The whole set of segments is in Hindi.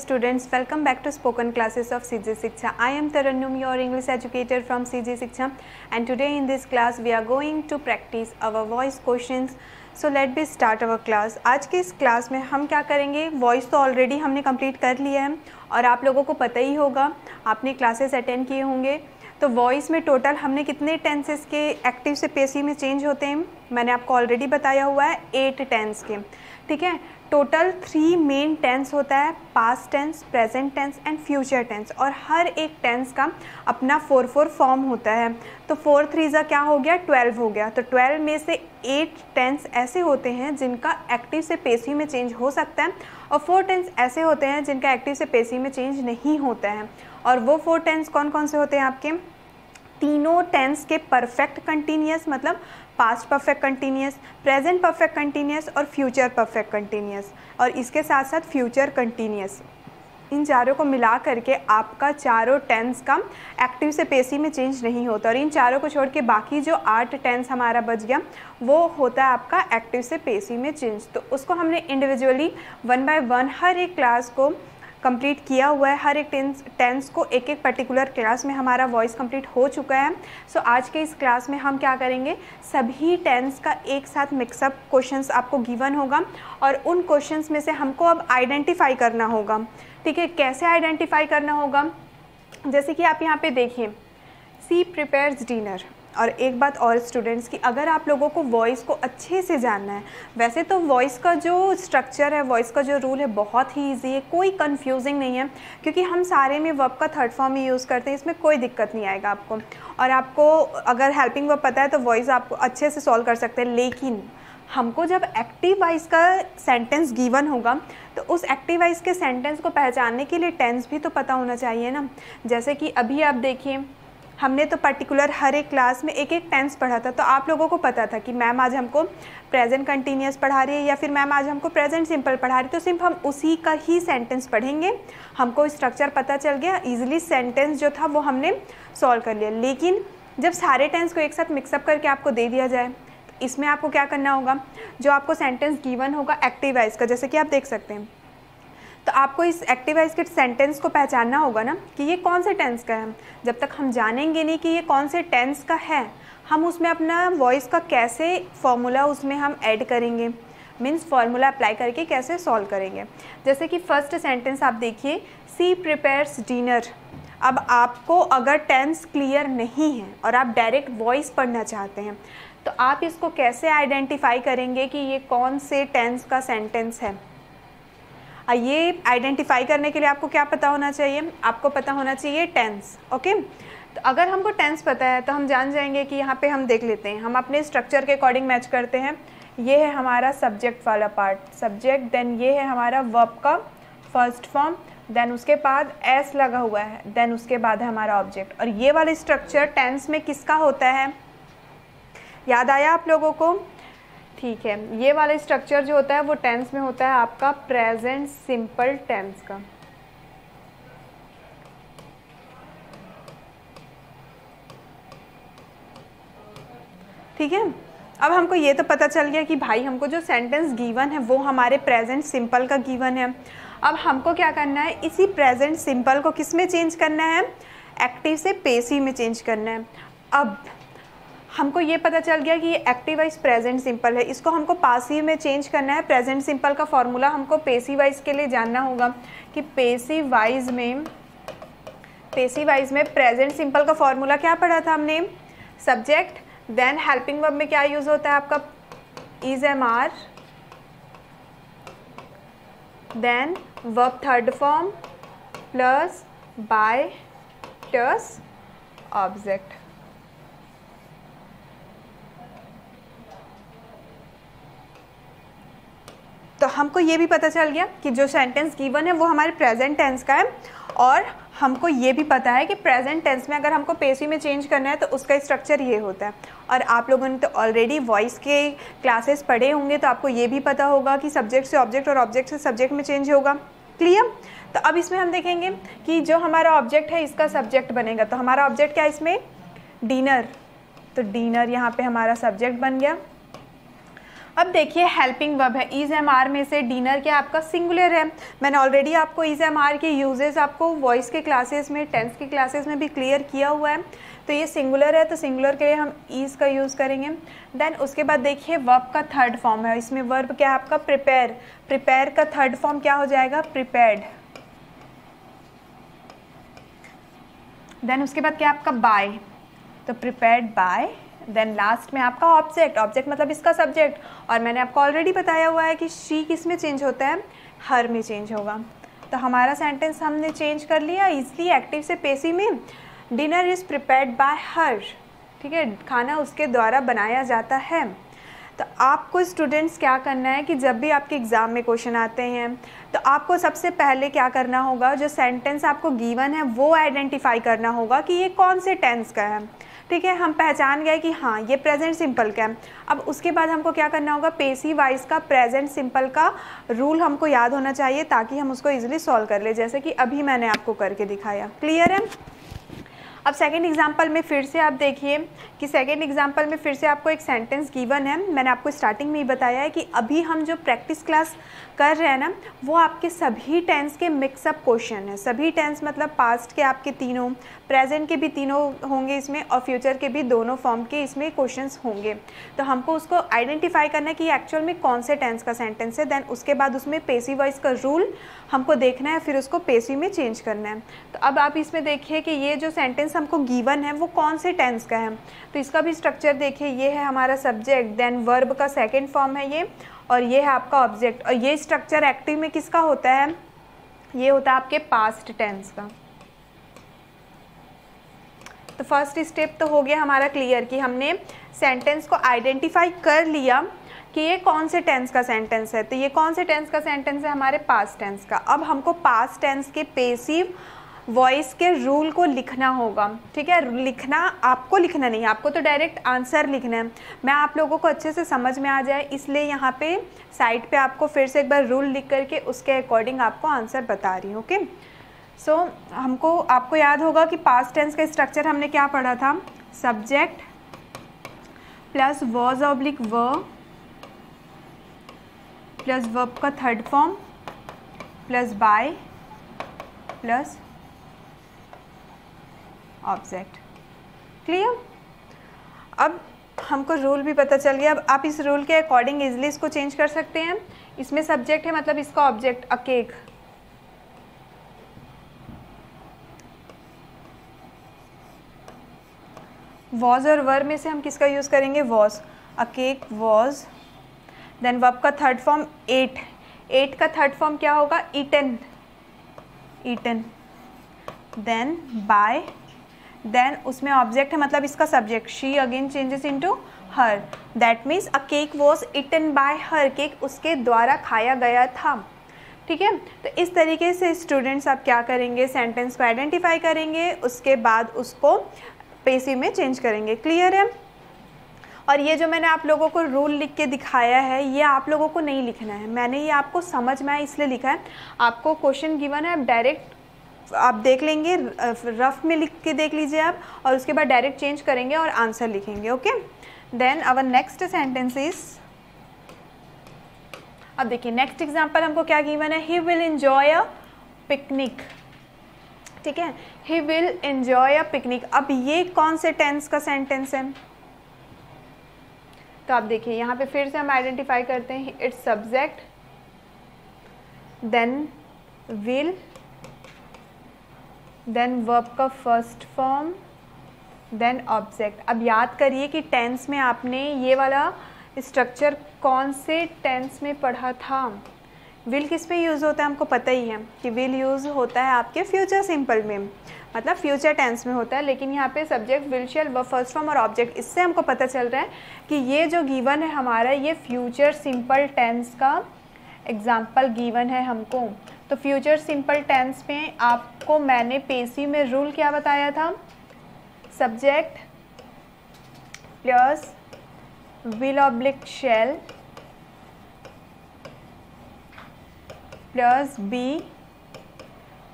students, welcome back to spoken classes of CG Shiksha. I am Tarannum, your English educator from CG Shiksha, and today in this class we are going to practice our voice questions. So let me start our class. आज के इस क्लास में हम क्या करेंगे, वॉइस तो ऑलरेडी हमने कंप्लीट कर लिया है और आप लोगों को पता ही होगा, आपने क्लासेस अटेंड किए होंगे। तो वॉइस में टोटल हमने कितने टेंसेस के एक्टिव से पेसिव में चेंज होते हैं, मैंने आपको ऑलरेडी बताया हुआ है 8 टेंस के। ठीक है, टोटल 3 मेन टेंस होता है, past tense, present tense and future tense, और हर एक टेंस का अपना 4 फॉर्म होता है। तो 4 3 क्या हो गया, 12 हो गया। तो 12 में से 8 टेंस ऐसे होते हैं जिनका एक्टिव से पेसिव में चेंज हो सकता है, और 4 टेंस ऐसे होते हैं जिनका एक्टिव से पेसिव में चेंज नहीं होता है। और वो 4 टेंस कौन कौन से होते हैं आपके, तीनों टेंस के परफेक्ट कंटिन्यूअस, मतलब past perfect continuous, present perfect continuous और फ्यूचर परफेक्ट कंटिन्यूअस, और इसके साथ साथ फ्यूचर कंटिन्यूअस। इन चारों को मिला करके आपका चारों टेंस का एक्टिव से पेसिव में चेंज नहीं होता, और इन चारों को छोड़ के बाकी जो 8 टेंस हमारा बच गया वो होता है आपका एक्टिव से पेसिव में चेंज। तो उसको हमने इंडिविजुअली 1 बाय 1 हर एक क्लास को कंप्लीट किया हुआ है। हर एक टेंस को एक एक पर्टिकुलर क्लास में हमारा वॉइस कंप्लीट हो चुका है। सो आज के इस क्लास में हम क्या करेंगे, सभी टेंस का एक साथ मिक्सअप क्वेश्चंस आपको गिवन होगा, और उन क्वेश्चंस में से हमको अब आइडेंटिफाई करना होगा। ठीक है, कैसे आइडेंटिफाई करना होगा, जैसे कि आप यहाँ पे देखिए, सी प्रिपेयर्स डिनर। और एक बात और स्टूडेंट्स की, अगर आप लोगों को वॉइस को अच्छे से जानना है, वैसे तो वॉइस का जो स्ट्रक्चर है, वॉइस का जो रूल है बहुत ही इजी है, कोई कंफ्यूजिंग नहीं है, क्योंकि हम सारे में वर्ब का थर्ड फॉर्म ही यूज़ करते हैं, इसमें कोई दिक्कत नहीं आएगा आपको। और आपको अगर हेल्पिंग वर्ब पता है तो वॉइस आप अच्छे से सॉल्व कर सकते हैं। लेकिन हमको जब एक्टिव वॉइस का सेंटेंस गिवन होगा तो उस एक्टिव वॉइस के सेंटेंस को पहचानने के लिए टेंस भी तो पता होना चाहिए ना। जैसे कि अभी आप देखिए, हमने तो पर्टिकुलर हर एक क्लास में एक एक टेंस पढ़ा था, तो आप लोगों को पता था कि मैम आज हमको प्रेजेंट कंटिन्यूअस पढ़ा रही है या फिर मैम आज हमको प्रेजेंट सिंपल पढ़ा रही है, तो सिर्फ हम उसी का ही सेंटेंस पढ़ेंगे। हमको स्ट्रक्चर पता चल गया, इजीली सेंटेंस जो था वो हमने सॉल्व कर लिया। लेकिन जब सारे टेंस को एक साथ मिक्सअप करके आपको दे दिया जाए, तो इसमें आपको क्या करना होगा, जो आपको सेंटेंस गिवन होगा एक्टिव वॉइस का, जैसे कि आप देख सकते हैं, तो आपको इस एक्टिव वॉइस के सेंटेंस को पहचानना होगा ना कि ये कौन से टेंस का है। जब तक हम जानेंगे नहीं कि ये कौन से टेंस का है, हम उसमें अपना वॉइस का कैसे फॉर्मूला उसमें हम ऐड करेंगे, मीन्स फार्मूला अप्लाई करके कैसे सॉल्व करेंगे। जैसे कि फर्स्ट सेंटेंस आप देखिए, सी प्रिपेयर्स डिनर। अब आपको अगर टेंस क्लियर नहीं है और आप डायरेक्ट वॉइस पढ़ना चाहते हैं, तो आप इसको कैसे आइडेंटिफाई करेंगे कि ये कौन से टेंस का सेंटेंस है। ये आइडेंटिफाई करने के लिए आपको क्या पता होना चाहिए, आपको पता होना चाहिए टेंस। ओके, तो अगर हमको टेंस पता है तो हम जान जाएंगे कि यहाँ पे हम देख लेते हैं, हम अपने स्ट्रक्चर के अकॉर्डिंग मैच करते हैं। ये है हमारा सब्जेक्ट वाला पार्ट, सब्जेक्ट, देन ये है हमारा वर्ब का फर्स्ट फॉर्म, देन उसके बाद एस लगा हुआ है, देन उसके बाद है हमारा ऑब्जेक्ट। और ये वाला स्ट्रक्चर टेंस में किसका होता है, याद आया आप लोगों को? ठीक है, ये वाला स्ट्रक्चर जो होता है वो टेंस में होता है आपका प्रेजेंट सिंपल टेंस का। ठीक है, अब हमको ये तो पता चल गया कि भाई हमको जो सेंटेंस गिवन है वो हमारे प्रेजेंट सिंपल का गिवन है। अब हमको क्या करना है, इसी प्रेजेंट सिंपल को किस में चेंज करना है, एक्टिव से पेसिव में चेंज करना है। अब हमको ये पता चल गया कि ये एक्टिव वॉइस प्रेजेंट सिंपल है, इसको हमको पासिव में चेंज करना है। प्रेजेंट सिंपल का फॉर्मूला हमको पेसिव वॉइस के लिए जानना होगा कि पेसिव वॉइस में प्रेजेंट सिंपल का फॉर्मूला क्या पढ़ा था हमने, सब्जेक्ट, देन हेल्पिंग वर्ब में क्या यूज होता है आपका, is am are, then verb third form plus by plus object. तो हमको ये भी पता चल गया कि जो सेंटेंस गिवन है वो हमारे प्रेजेंट टेंस का है, और हमको ये भी पता है कि प्रेजेंट टेंस में अगर हमको पेसिव में चेंज करना है तो उसका स्ट्रक्चर ये होता है। और आप लोगों ने तो ऑलरेडी वॉइस के क्लासेस पढ़े होंगे, तो आपको ये भी पता होगा कि सब्जेक्ट से ऑब्जेक्ट और ऑब्जेक्ट से सब्जेक्ट में चेंज होगा। क्लियर? तो अब इसमें हम देखेंगे कि जो हमारा ऑब्जेक्ट है इसका सब्जेक्ट बनेगा। तो हमारा ऑब्जेक्ट क्या है इसमें, डिनर, तो डिनर यहाँ पे हमारा सब्जेक्ट बन गया। अब देखिए हेल्पिंग वर्ब है, इज एम आर में से डिनर क्या आपका सिंगुलर है। मैंने ऑलरेडी आपको इज एम आर के यूजेस आपको वॉइस के क्लासेस में, टेंस की क्लासेस में भी क्लियर किया हुआ है। तो ये सिंगुलर है तो सिंगुलर के लिए हम इज का यूज़ करेंगे। देन उसके बाद देखिए वर्ब का थर्ड फॉर्म है, इसमें वर्ब क्या है आपका प्रिपेयर, प्रिपेयर का थर्ड फॉर्म क्या हो जाएगा प्रिपेयर्ड। देन उसके बाद क्या आपका बाय, तो प्रिपेयर्ड बाय। देन लास्ट में आपका ऑब्जेक्ट, ऑब्जेक्ट मतलब इसका सब्जेक्ट, और मैंने आपको ऑलरेडी बताया हुआ है कि शी किस में चेंज होता है, हर में चेंज होगा। तो हमारा सेंटेंस हमने चेंज कर लिया इजली एक्टिव से पेसिव में। डिनर इज़ प्रिपेयर्ड बाय हर, ठीक है, खाना उसके द्वारा बनाया जाता है। तो आपको स्टूडेंट्स क्या करना है कि जब भी आपके एग्ज़ाम में क्वेश्चन आते हैं तो आपको सबसे पहले क्या करना होगा, जो सेंटेंस आपको गिवन है वो आइडेंटिफाई करना होगा कि ये कौन से टेंस का है। ठीक है, हम पहचान गए कि हाँ ये प्रेजेंट सिंपल का है। अब उसके बाद हमको क्या करना होगा, पेसिव वॉइस का प्रेजेंट सिंपल का रूल हमको याद होना चाहिए ताकि हम उसको इजीली सॉल्व कर ले, जैसे कि अभी मैंने आपको करके दिखाया। क्लियर है। अब सेकेंड एग्जाम्पल में फिर से आप देखिए कि सेकेंड एग्जाम्पल में फिर से आपको एक सेंटेंस गिवन है। मैंने आपको स्टार्टिंग में ही बताया है कि अभी हम जो प्रैक्टिस क्लास कर रहे हैं ना, वो आपके सभी टेंस के मिक्सअप क्वेश्चन है। सभी टेंस मतलब पास्ट के आपके तीनों, प्रेजेंट के भी तीनों होंगे इसमें, और फ्यूचर के भी दोनों फॉर्म के इसमें क्वेश्चंस होंगे। तो हमको उसको आइडेंटिफाई करना है कि एक्चुअल में कौन से टेंस का सेंटेंस है। देन उसके बाद उसमें पेसिव वॉइस का रूल हमको देखना है, फिर उसको पेसिव में चेंज करना है। तो अब आप इसमें देखिए कि ये जो सेंटेंस हमको गिवन है वो कौन से टेंस का है। तो इसका भी स्ट्रक्चर देखिए, ये है हमारा सब्जेक्ट, देन वर्ब का सेकेंड फॉर्म है ये, और ये है आपका ऑब्जेक्ट। और ये स्ट्रक्चर एक्टिव में किसका होता है, ये होता है आपके पास्ट टेंस का। तो फर्स्ट स्टेप तो हो गया हमारा क्लियर कि हमने सेंटेंस को आइडेंटिफाई कर लिया कि ये कौन से टेंस का सेंटेंस है। तो ये कौन से टेंस का सेंटेंस है, हमारे पास्ट टेंस का। अब हमको पास्ट टेंस के पेसिव वॉइस के रूल को लिखना होगा। ठीक है, लिखना आपको लिखना नहीं है, आपको तो डायरेक्ट आंसर लिखना है। मैं आप लोगों को अच्छे से समझ में आ जाए इसलिए यहाँ पे साइड पे आपको फिर से एक बार रूल लिख करके उसके अकॉर्डिंग आपको आंसर बता रही हूँ। ओके, सो आपको याद होगा कि पास्ट टेंस का स्ट्रक्चर हमने क्या पढ़ा था, subject plus was oblique verb plus verb का third form plus by plus object. Clear. अब हमको रूल भी पता चल गया। अब आप इस रूल के अकॉर्डिंग इजीली इसको चेंज कर सकते हैं। इसमें सब्जेक्ट है मतलब इसका ऑब्जेक्ट अ केक, वॉज और वर्ब में से हम किसका यूज़ करेंगे, was, a cake was. Then verb का थर्ड फॉर्म एट, एट का थर्ड फॉर्म क्या होगा, eaten, eaten. Then by, then उसमें ऑब्जेक्ट है मतलब इसका subject, she again changes into her, that means a cake was eaten by her, cake उसके द्वारा खाया गया था। ठीक है, तो इस तरीके से स्टूडेंट्स आप क्या करेंगे, सेंटेंस को आइडेंटिफाई करेंगे, उसके बाद उसको पेसिव में चेंज करेंगे। क्लियर है। और ये जो मैंने आप लोगों को रूल लिख के दिखाया है ये आप लोगों को नहीं लिखना है, मैंने ये आपको समझ में आया इसलिए लिखा है। आपको क्वेश्चन गिवन है, आप डायरेक्ट आप देख लेंगे, रफ में लिख के देख लीजिए आप, और उसके बाद डायरेक्ट चेंज करेंगे और आंसर लिखेंगे। Okay, then our next sentence is, अब देखिए नेक्स्ट एग्जांपल हमको क्या गिवन है, he will enjoy a picnic. ठीक है, he will enjoy a picnic. अब ये कौन से टेंस का सेंटेंस है, तो आप देखिए यहाँ पे फिर से हम आइडेंटिफाई करते हैं, it's subject, then will, then verb का फर्स्ट फॉर्म, देन ऑब्जेक्ट। अब याद करिए कि टेंस में आपने ये वाला स्ट्रक्चर कौन से टेंस में पढ़ा था। विल किस में यूज़ होता है हमको पता ही है कि विल यूज़ होता है आपके फ्यूचर सिंपल में, मतलब फ्यूचर टेंस में होता है, लेकिन यहाँ पे subject, will, shall, verb first form और ऑब्जेक्ट। इससे हमको पता चल रहा है कि ये जो गिवन है हमारा ये फ्यूचर सिंपल टेंस का एग्जाम्पल गिवन है हमको। तो फ्यूचर सिंपल टेंस में आपको मैंने पेसिव में रूल क्या बताया था, subject plus will oblique shall plus be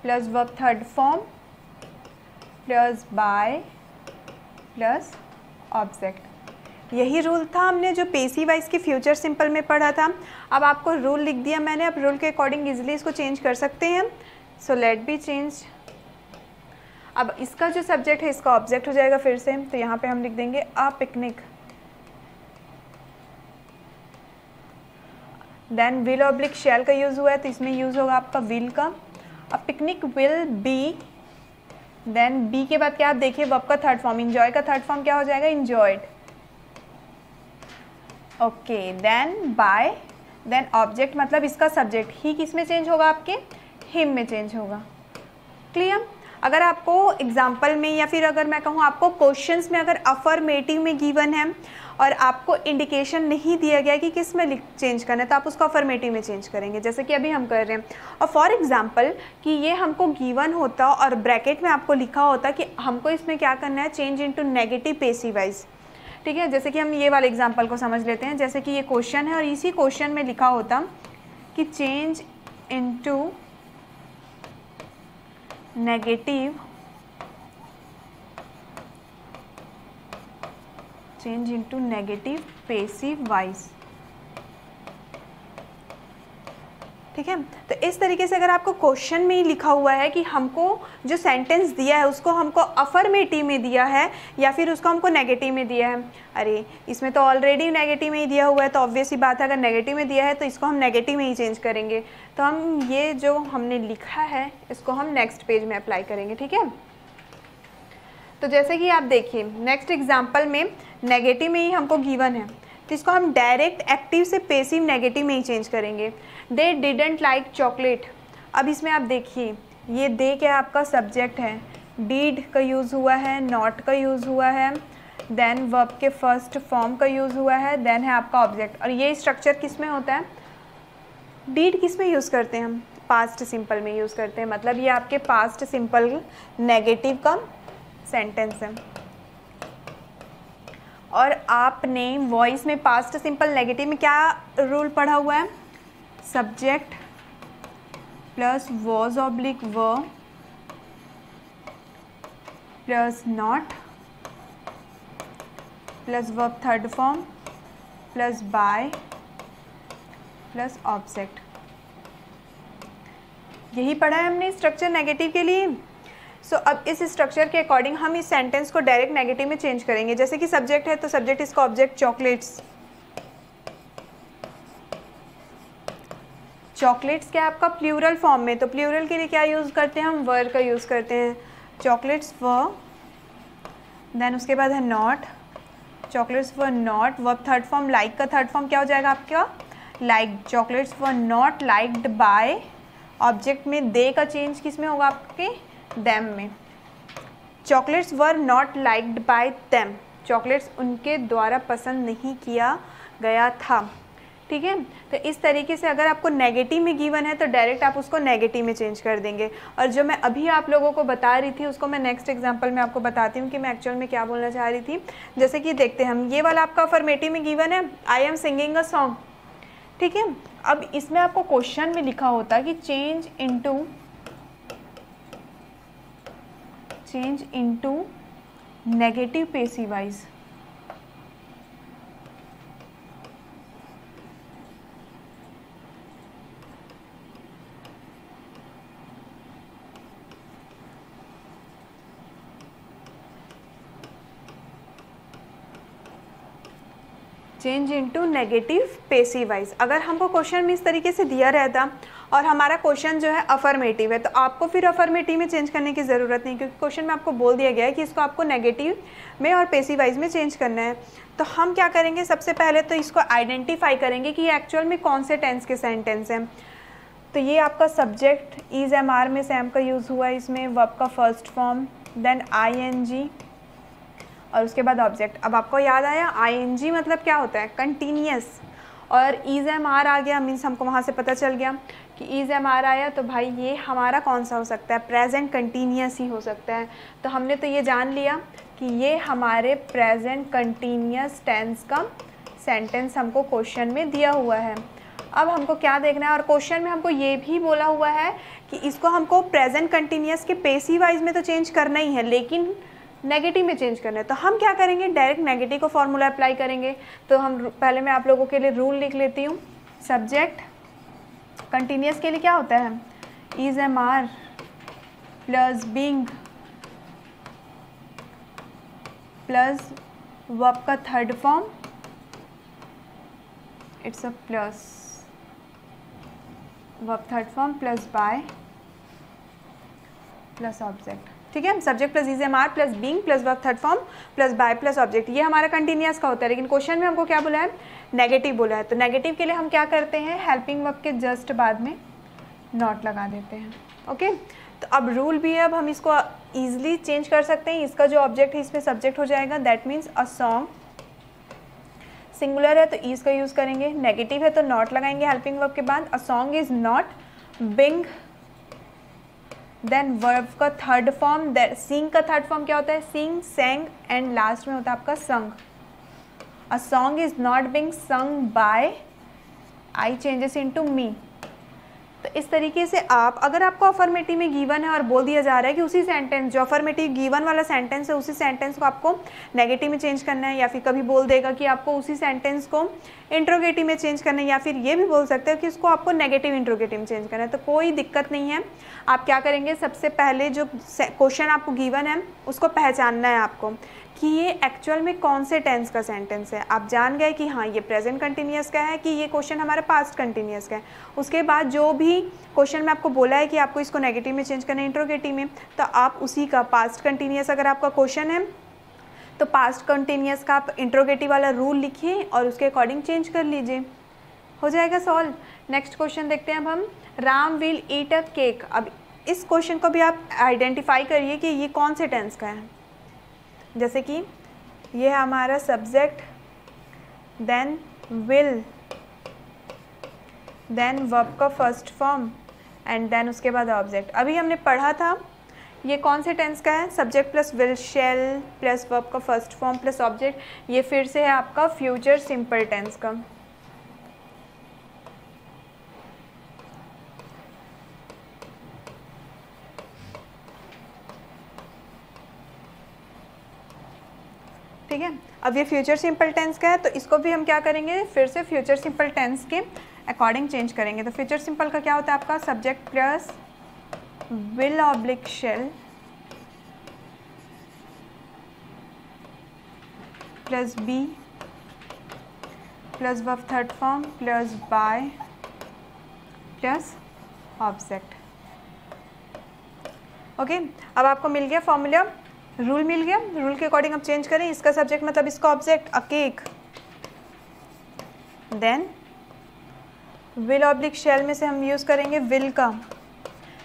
plus verb third form plus by plus object. यही रूल था हमने जो पेसिव वाइज के फ्यूचर सिंपल में पढ़ा था। अब आपको रूल लिख दिया मैंने, अब रूल के अकॉर्डिंग इजीली इसको चेंज कर सकते हैं। So let B change. अब इसका जो सब्जेक्ट है इसका ऑब्जेक्ट हो जाएगा फिर से, तो यहाँ पे हम लिख देंगे अ पिकनिक। देन विल ऑब्लिक शैल का यूज़ हुआ है तो इसमें यूज़ होगा आपका विल का। अब picnic will be, then be के बाद क्या आप देखिए वर्ब का थर्ड फॉर्म, इंजॉय का थर्ड फॉर्म क्या हो जाएगा, enjoyed. Okay, then by, then object मतलब इसका सब्जेक्ट ही किस में चेंज होगा, आपके हिम में चेंज होगा। क्लियर। अगर आपको एग्जाम्पल में या फिर अगर मैं कहूँ आपको क्वेश्चंस में अगर अफर्मेटिव में गिवन है और आपको इंडिकेशन नहीं दिया गया कि किस में चेंज करना है तो आप उसको अफर्मेटिव में चेंज करेंगे, जैसे कि अभी हम कर रहे हैं। और फॉर एग्जांपल कि ये हमको गिवन होता और ब्रैकेट में आपको लिखा होता कि हमको इसमें क्या करना है, change into negative passive wise. ठीक है, जैसे कि हम ये वाले एग्जाम्पल को समझ लेते हैं। जैसे कि ये क्वेश्चन है और इसी क्वेश्चन में लिखा होता कि change into negative, change into negative passive wise. ठीक है, तो इस तरीके से अगर आपको क्वेश्चन में ही लिखा हुआ है कि हमको जो सेंटेंस दिया है उसको हमको अफर्मेटिव में दिया है या फिर उसको हमको नेगेटिव में दिया है, अरे इसमें तो ऑलरेडी नेगेटिव में ही दिया हुआ है तो ऑब्वियस ही बात है अगर नेगेटिव में दिया है तो इसको हम नेगेटिव में ही चेंज करेंगे। तो हम ये जो हमने लिखा है इसको हम नेक्स्ट पेज में अप्लाई करेंगे। ठीक है, तो जैसे कि आप देखिए नेक्स्ट एग्जाम्पल में नेगेटिव में ही हमको गिवन है तो इसको हम डायरेक्ट एक्टिव से पेसिव नेगेटिव में ही चेंज करेंगे। They didn't like chocolate. अब इसमें आप देखिए ये दे क्या आपका सब्जेक्ट है, डीड का यूज़ हुआ है, नॉट का यूज़ हुआ है, देन वर्ब के फर्स्ट फॉर्म का यूज़ हुआ है, देन है आपका ऑब्जेक्ट। और ये स्ट्रक्चर किस में होता है, डीड किस में यूज़ करते हैं हम, पास्ट सिंपल में यूज़ करते हैं। मतलब ये आपके पास्ट सिंपल नेगेटिव का सेंटेंस है। और आपने वॉइस में पास्ट सिंपल नेगेटिव में क्या रूल पढ़ा हुआ है, subject plus was oblique were plus not plus verb third form plus by plus object. यही पढ़ा है हमने स्ट्रक्चर नेगेटिव के लिए। सो अब इस स्ट्रक्चर के अकॉर्डिंग हम इस सेंटेंस को डायरेक्ट नेगेटिव में चेंज करेंगे। जैसे कि सब्जेक्ट है तो सब्जेक्ट इसका ऑब्जेक्ट चॉकलेट्स। चॉकलेट्स क्या है आपका प्लूरल फॉर्म में, तो प्लूरल के लिए क्या यूज़ करते हैं हम, वर का यूज़ करते हैं, चॉकलेट्स वर। देन उसके बाद है not, chocolates were not, verb third form like का थर्ड फॉर्म क्या हो जाएगा आपका, like. Chocolates were not liked bye, object में दे का चेंज किस में होगा आपके, देम में। Chocolates were not liked bye them, chocolates उनके द्वारा पसंद नहीं किया गया था। ठीक है, तो इस तरीके से अगर आपको नेगेटिव में गिवन है तो डायरेक्ट आप उसको नेगेटिव में चेंज कर देंगे। और जो मैं अभी आप लोगों को बता रही थी उसको मैं नेक्स्ट एग्जांपल में आपको बताती हूँ कि मैं एक्चुअल में क्या बोलना चाह रही थी। जैसे कि देखते हैं हम, ये वाला आपका अफर्मेटिव में गिवन है, I am singing a song. ठीक है, अब इसमें आपको क्वेश्चन में लिखा होता कि change into negative passive wise. Change into negative passive wise. अगर हमको क्वेश्चन में इस तरीके से दिया रहता और हमारा क्वेश्चन जो है अफर्मेटिव है तो आपको फिर अफर्मेटिव में चेंज करने की ज़रूरत नहीं, क्योंकि क्वेश्चन में आपको बोल दिया गया है कि इसको आपको नेगेटिव में और पेसिव वाइज में चेंज करना है। तो हम क्या करेंगे, सबसे पहले तो इसको आइडेंटिफाई करेंगे कि ये एक्चुअल में कौन से टेंस के सेंटेंस हैं। तो ये आपका सब्जेक्ट इज एम आर में सैम का यूज़ हुआ है, इसमें वर्ब का फर्स्ट फॉर्म, देन ING और उसके बाद ऑब्जेक्ट। अब आपको याद आया ING मतलब क्या होता है, कंटिन्यूस। और इज एम आर आ गया, मीन्स हमको वहाँ से पता चल गया कि इज एम आर आया तो भाई ये हमारा कौन सा हो सकता है, प्रेजेंट कंटिन्यूस ही हो सकता है। तो हमने तो ये जान लिया कि ये हमारे प्रेजेंट कंटिन्यूस टेंस का सेंटेंस हमको क्वेश्चन में दिया हुआ है। अब हमको क्या देखना है, और क्वेश्चन में हमको ये भी बोला हुआ है कि इसको हमको प्रेजेंट कंटिन्यूस के पेसिव वाइज में तो चेंज करना ही है, लेकिन नेगेटिव में चेंज करना है। तो हम क्या करेंगे, डायरेक्ट नेगेटिव को फॉर्मूला अप्लाई करेंगे। तो हम पहले मैं आप लोगों के लिए रूल लिख लेती हूँ। सब्जेक्ट कंटिन्यूस के लिए क्या होता है, is am are plus being plus verb का third form, it's a plus verb third form plus by plus object. ठीक है, subject plus is am are plus being plus verb third form plus by plus object, ये हमारा कंटिन्यूस का होता है। लेकिन क्वेश्चन में हमको क्या बोला है, नेगेटिव बोला है। तो नेगेटिव के लिए हम क्या करते हैं, हेल्पिंग वर्ब के जस्ट बाद में नॉट लगा देते हैं। ओके, तो अब रूल भी है, अब हम इसको ईजिली चेंज कर सकते हैं। इसका जो ऑब्जेक्ट है इसमें सब्जेक्ट हो जाएगा, that means a song. Singular है तो ईज का यूज़ करेंगे, नेगेटिव है तो नॉट लगाएंगे हेल्पिंग वर्ब के बाद। A song is not being, then verb का थर्ड फॉर्म, सिंग का थर्ड फॉर्म क्या होता है, सिंग, सेंग एंड लास्ट में होता है आपका संग। अ song is not Bing sung by, I changes into मी। तो इस तरीके से आप, अगर आपको अफर्मेटिव में गिवन है और बोल दिया जा रहा है कि उसी सेंटेंस, जो अफर्मेटिव गिवन वाला सेंटेंस है उसी सेंटेंस को आपको नेगेटिव में चेंज करना है, या फिर कभी बोल देगा कि आपको उसी सेंटेंस को इंट्रोगेटिव में चेंज करना है, या फिर ये भी बोल सकते हो कि इसको आपको नेगेटिव इंट्रोगेटिव में चेंज करना है, तो कोई दिक्कत नहीं है। आप क्या करेंगे, सबसे पहले जो क्वेश्चन आपको गिवन है उसको पहचानना है आपको कि ये एक्चुअल में कौन से टेंस का सेंटेंस है। आप जान गए कि हाँ ये प्रेजेंट कंटिन्यूअस का है, कि ये क्वेश्चन हमारा पास्ट कंटिन्यूअस का है। उसके बाद जो भी क्वेश्चन में आपको बोला है कि आपको इसको नेगेटिव में चेंज करना है इंट्रोगेटिव में, तो आप उसी का पास्ट कंटिन्यूअस अगर आपका क्वेश्चन है तो पास्ट कंटिन्यूअस का आप इंट्रोगेटिव वाला रूल लिखिए और उसके अकॉर्डिंग चेंज कर लीजिए, हो जाएगा सॉल्व। नेक्स्ट क्वेश्चन देखते हैं अब हम, Ram will eat a cake. अब इस क्वेश्चन को भी आप आइडेंटिफाई करिए कि ये कौन से टेंस का है। जैसे कि ये है हमारा subject, then will, then verb का फर्स्ट फॉर्म एंड देन उसके बाद ऑब्जेक्ट। अभी हमने पढ़ा था ये कौन से टेंस का है, subject plus will, shall plus verb का फर्स्ट फॉर्म प्लस ऑब्जेक्ट। ये फिर से है आपका फ्यूचर सिंपल टेंस का। ठीक है, अब ये फ्यूचर सिंपल टेंस का है तो इसको भी हम क्या करेंगे, फिर से फ्यूचर सिंपल टेंस के अकॉर्डिंग चेंज करेंगे। तो फ्यूचर सिंपल का क्या होता है आपका, subject plus will oblique shall plus be plus verb third form plus by plus object. Okay, अब आपको मिल गया फॉर्मूला, रूल मिल गया। रूल के अकॉर्डिंग आप चेंज करें, इसका सब्जेक्ट मतलब इसका object a cake, then will oblique shall में से हम यूज़ करेंगे विल का।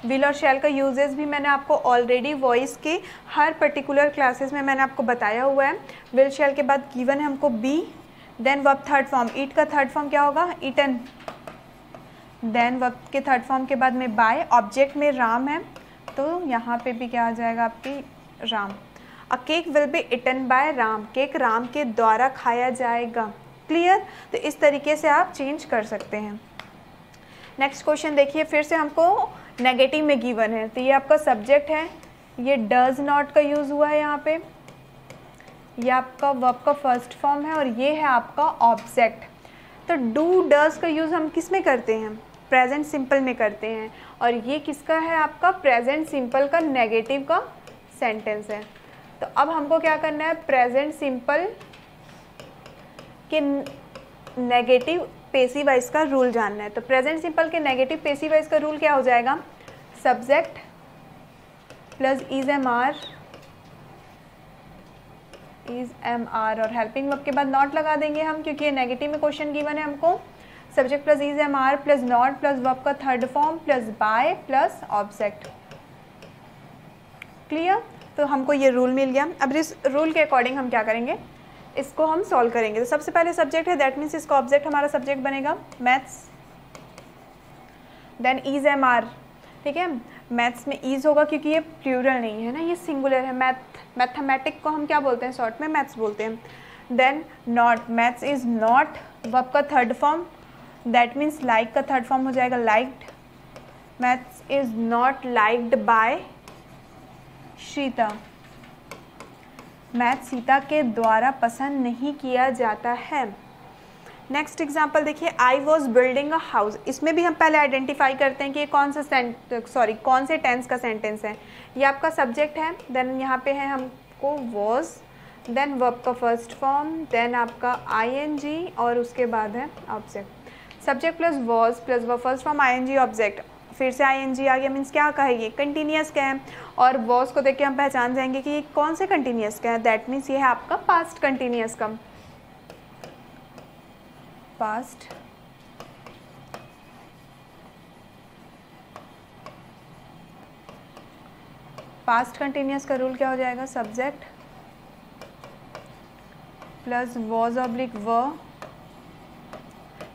विल और शेल का यूजेस भी मैंने आपको ऑलरेडी वॉइस के हर पर्टिकुलर क्लासेस में मैंने आपको बताया हुआ है। विल शेल के बाद गिवन है हमको be, then verb third form, eat का थर्ड फॉर्म क्या होगा, ईटन, देन वर्ब के थर्ड फॉर्म के बाद में बाय, ऑब्जेक्ट में राम है तो यहाँ पे भी क्या आ जाएगा आपकी राम। अ cake will be eaten by Ram, cake Ram के द्वारा खाया जाएगा। क्लियर, तो इस तरीके से आप चेंज कर सकते हैं। नेक्स्ट क्वेश्चन देखिए, फिर से हमको नेगेटिव में गिवन है, तो ये आपका सब्जेक्ट है, ये डज नॉट का यूज़ हुआ है यहाँ पे, ये आपका वर्ब का फर्स्ट फॉर्म है और ये है आपका ऑब्जेक्ट। तो डू डज का यूज़ हम किस में करते हैं, प्रेजेंट सिंपल में करते हैं, और ये किसका है आपका प्रेजेंट सिंपल का नेगेटिव का सेंटेंस है। तो अब हमको क्या करना है, प्रेजेंट सिंपल के नेगेटिव पेसिव वॉइस का रूल जानना है। तो प्रेजेंट सिंपल के नेगेटिव पेसिव वॉइस का रूल क्या हो जाएगा, subject plus is am are और हेल्पिंग वर्ब के बाद नॉट लगा देंगे हम, क्योंकि ये नेगेटिव में क्वेश्चन गिवन है हमको। Subject plus is am are plus not plus verb का third form plus by plus object. Clear, तो हमको ये रूल मिल गया। अब इस रूल के अकॉर्डिंग हम क्या करेंगे, इसको हम सॉल्व करेंगे। तो सबसे पहले सब्जेक्ट है, दैट मीन्स इसका ऑब्जेक्ट हमारा सब्जेक्ट बनेगा maths, then is am are. ठीक है, मैथ्स में ईज होगा क्योंकि ये प्लूरल नहीं है ना, ये सिंगुलर है। मैथमेटिक को हम क्या बोलते हैं, शॉर्ट में मैथ्स बोलते हैं। Then not, maths is not, verb का third form, that means like का थर्ड फॉर्म हो जाएगा liked, maths is not liked by Shrita. Math Sita के द्वारा पसंद नहीं किया जाता है। नेक्स्ट एग्जाम्पल देखिए, I was building a house. इसमें भी हम पहले आइडेंटिफाई करते हैं कि ये कौन से टेंस का सेंटेंस है। ये आपका सब्जेक्ट है, देन यहाँ पे है हमको वॉज, देन वर्ब का फर्स्ट फॉर्म, देन आपका ing और उसके बाद है object. Subject plus was plus verb first form ing object, फिर से ing आ गया, मीन्स क्या कहेगी, कंटिन्यूस का है। और वॉज को देख के हम पहचान जाएंगे कि ये कौन से कंटिन्यूस का है, दैट मीन्स ये है आपका पास्ट कंटिन्यूस का। पास्ट कंटिन्यूस का रूल क्या हो जाएगा, subject plus was oblique were,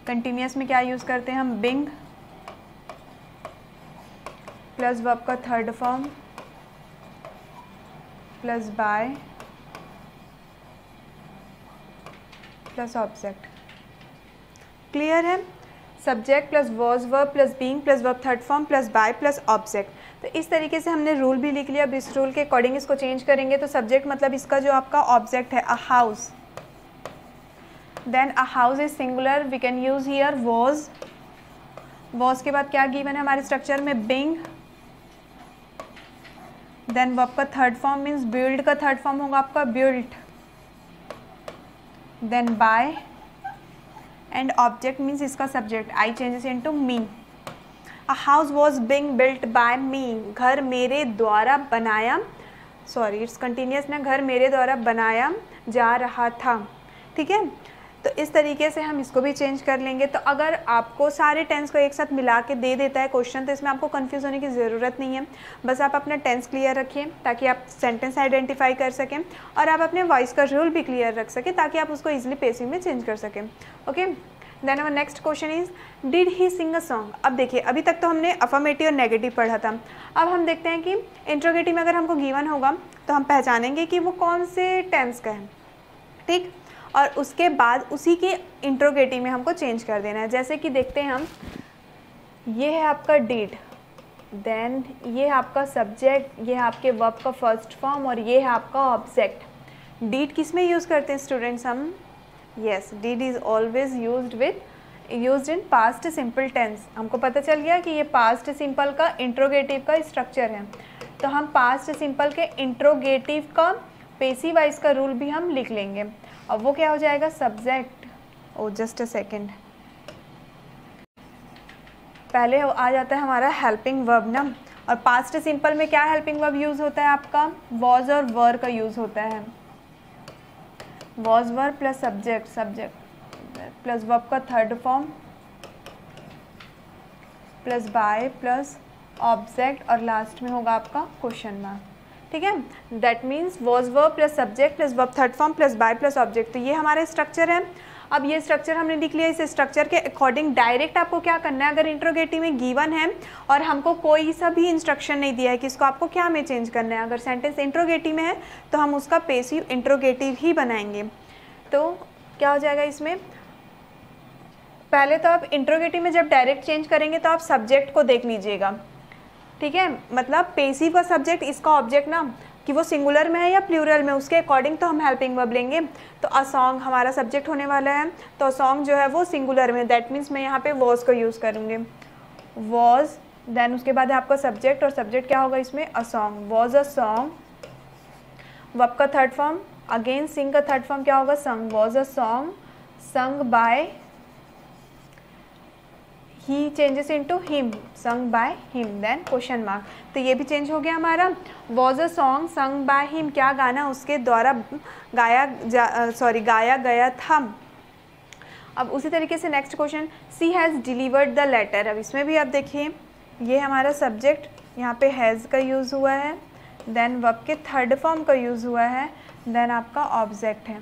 continuous में क्या यूज़ करते हैं हम, बिंग प्लस वर्ब का third form plus by plus object. Clear है, subject plus was verb plus being plus verb third form plus by plus object. तो इस तरीके से हमने रूल भी लिख लिया। अब इस रूल के अकॉर्डिंग इसको चेंज करेंगे तो सब्जेक्ट मतलब इसका जो आपका ऑब्जेक्ट है a house, then a house is singular, we can use here was. Was के बाद क्या गिवन है हमारे स्ट्रक्चर में, बिंग, देन वर्ब का थर्ड फॉर्म मीन्स बिल्ड का थर्ड फॉर्म होगा आपका built, then by and object means इसका subject, I changes into me. A house was being built by me, घर मेरे द्वारा बनाया, सॉरी इट्स कंटिन्यूस ना, घर मेरे द्वारा बनाया जा रहा था। ठीक है, तो इस तरीके से हम इसको भी चेंज कर लेंगे। तो अगर आपको सारे टेंस को एक साथ मिला के दे देता है क्वेश्चन तो इसमें आपको कंफ्यूज होने की ज़रूरत नहीं है। बस आप अपना टेंस क्लियर रखिए ताकि आप सेंटेंस आइडेंटिफाई कर सकें, और आप अपने वॉइस का रूल भी क्लियर रख सकें ताकि आप उसको ईजिली पेसिव में चेंज कर सकें। Okay, then our next question is did he sing a song. अब देखिए, अभी तक तो हमने अफर्मेटिव और नेगेटिव पढ़ा था। अब हम देखते हैं कि इंट्रोगेटिव में अगर हमको गिवन होगा तो हम पहचानेंगे कि वो कौन से टेंस का है। ठीक, और उसके बाद उसी के इंट्रोगेटिव में हमको चेंज कर देना है। जैसे कि देखते हैं हम, ये है आपका डिड, देन ये है आपका सब्जेक्ट, ये है आपके वर्ब का फर्स्ट फॉर्म और ये है आपका ऑब्जेक्ट। डिड किस में यूज़ करते हैं स्टूडेंट्स हम, yes, did is always used in past simple tense. हमको पता चल गया कि ये पास्ट सिंपल का इंट्रोगेटिव का स्ट्रक्चर है, तो हम पास्ट सिंपल के इंट्रोगेटिव का पेसिव वॉइस का रूल भी हम लिख लेंगे। अब वो क्या हो जाएगा, subject, oh just a second, पहले आ जाता है हमारा हेल्पिंग वर्ब ना, और पास्ट सिंपल में क्या हेल्पिंग वर्ब यूज़ होता है आपका, वॉज और वर का यूज़ होता है। Was were plus subject, subject plus verb का third form plus by plus object और लास्ट में होगा आपका क्वेश्चन मार्क। ठीक है, that means was verb plus subject plus verb third form plus by plus object. तो ये हमारा स्ट्रक्चर है। अब ये स्ट्रक्चर हमने लिख लिया। इस स्ट्रक्चर के अकॉर्डिंग डायरेक्ट आपको क्या करना है, अगर इंट्रोगेटिव में गिवन है और हमको कोई सा भी इंस्ट्रक्शन नहीं दिया है कि इसको आपको क्या में चेंज करना है, अगर सेंटेंस इंट्रोगेटिव में है तो हम उसका पेसिव इंट्रोगेटिव ही बनाएंगे। तो क्या हो जाएगा इसमें, पहले तो आप इंट्रोगेटिव में जब डायरेक्ट चेंज करेंगे तो आप सब्जेक्ट को देख लीजिएगा। ठीक है, मतलब पेसिव का सब्जेक्ट, इसका ऑब्जेक्ट ना, कि वो सिंगुलर में है या प्लूरल में, उसके अकॉर्डिंग तो हम हेल्पिंग वर्ब लेंगे। तो अ सॉन्ग हमारा सब्जेक्ट होने वाला है, तो अ सॉन्ग जो है वो सिंगुलर में, दैट मीन्स मैं यहाँ पे वॉज को यूज़ करूँगी, वॉज, देन उसके बाद है आपका सब्जेक्ट, और सब्जेक्ट क्या होगा इसमें, a song, was a song, verb का थर्ड फॉर्म, अगेन सिंग का थर्ड फॉर्म क्या होगा, sung, was a song sung by, he changes into him, sung by him, then question mark. तो ये भी चेंज हो गया हमारा। Was a song sung by him, क्या गाना उसके द्वारा गाया गया था। अब उसी तरीके से next question, she has delivered the letter. अब इसमें भी आप देखिए, ये हमारा सब्जेक्ट, यहाँ पे हैज़ का यूज़ हुआ है, देन वर्ब के थर्ड फॉर्म का यूज़ हुआ है, देन आपका ऑब्जेक्ट है।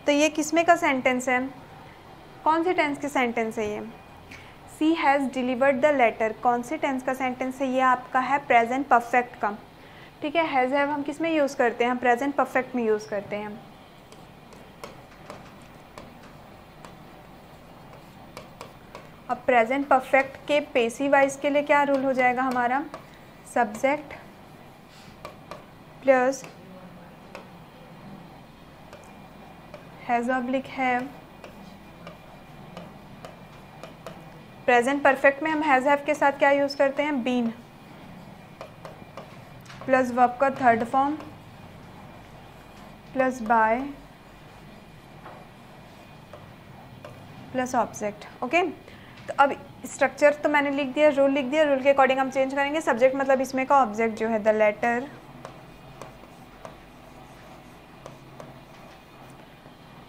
तो ये किसमें का सेंटेंस है, कौन से टेंस के सेंटेंस है ये, सी हैज़ डिलीवर्ड द लेटर, कौन से टेंस का सेंटेंस है, ये आपका है प्रेजेंट परफेक्ट का। ठीक है, हैज़ हैव हम किस में यूज़ करते हैं, हम प्रेजेंट परफेक्ट में यूज़ करते हैं। अब प्रेजेंट परफेक्ट के पेसिव वॉइस के लिए क्या रूल हो जाएगा हमारा, subject plus has oblique have. Present perfect में हम हैज़ हैव के साथ क्या यूज़ करते हैं, बीन प्लस वर्ब का third form plus by plus object. Okay, तो अब स्ट्रक्चर तो मैंने लिख दिया, रूल लिख दिया, रूल के अकॉर्डिंग हम चेंज करेंगे। सब्जेक्ट मतलब इसमें का ऑब्जेक्ट जो है द लेटर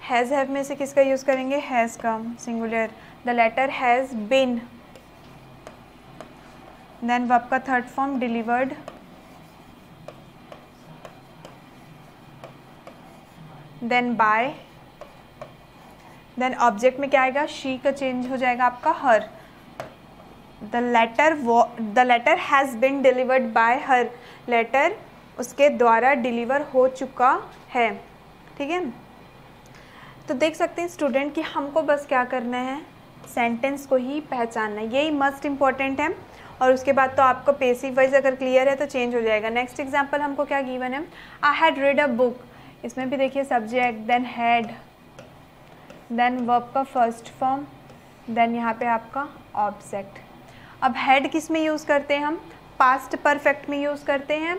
हैज़ हैव में से किसका यूज़ करेंगे, हैज़ का, singular. The letter has been, then verb का third form delivered, then by, then object में क्या आएगा, शी का चेंज हो जाएगा आपका her. The letter has been delivered by her, letter उसके द्वारा डिलीवर हो चुका है। ठीक है, तो देख सकते हैं स्टूडेंट कि हमको बस क्या करना है, सेंटेंस को ही पहचानना है, यही मस्ट इम्पॉर्टेंट है। और उसके बाद तो आपको पेसिव वाइज अगर क्लियर है तो चेंज हो जाएगा। नेक्स्ट एग्जांपल हमको क्या गिवन है, I had read a book. इसमें भी देखिए subject, then had, then verb का फर्स्ट फॉर्म, देन यहाँ पे आपका ऑब्जेक्ट। अब हैड किस में यूज़ करते हैं हम, पास्ट परफेक्ट में यूज़ करते हैं।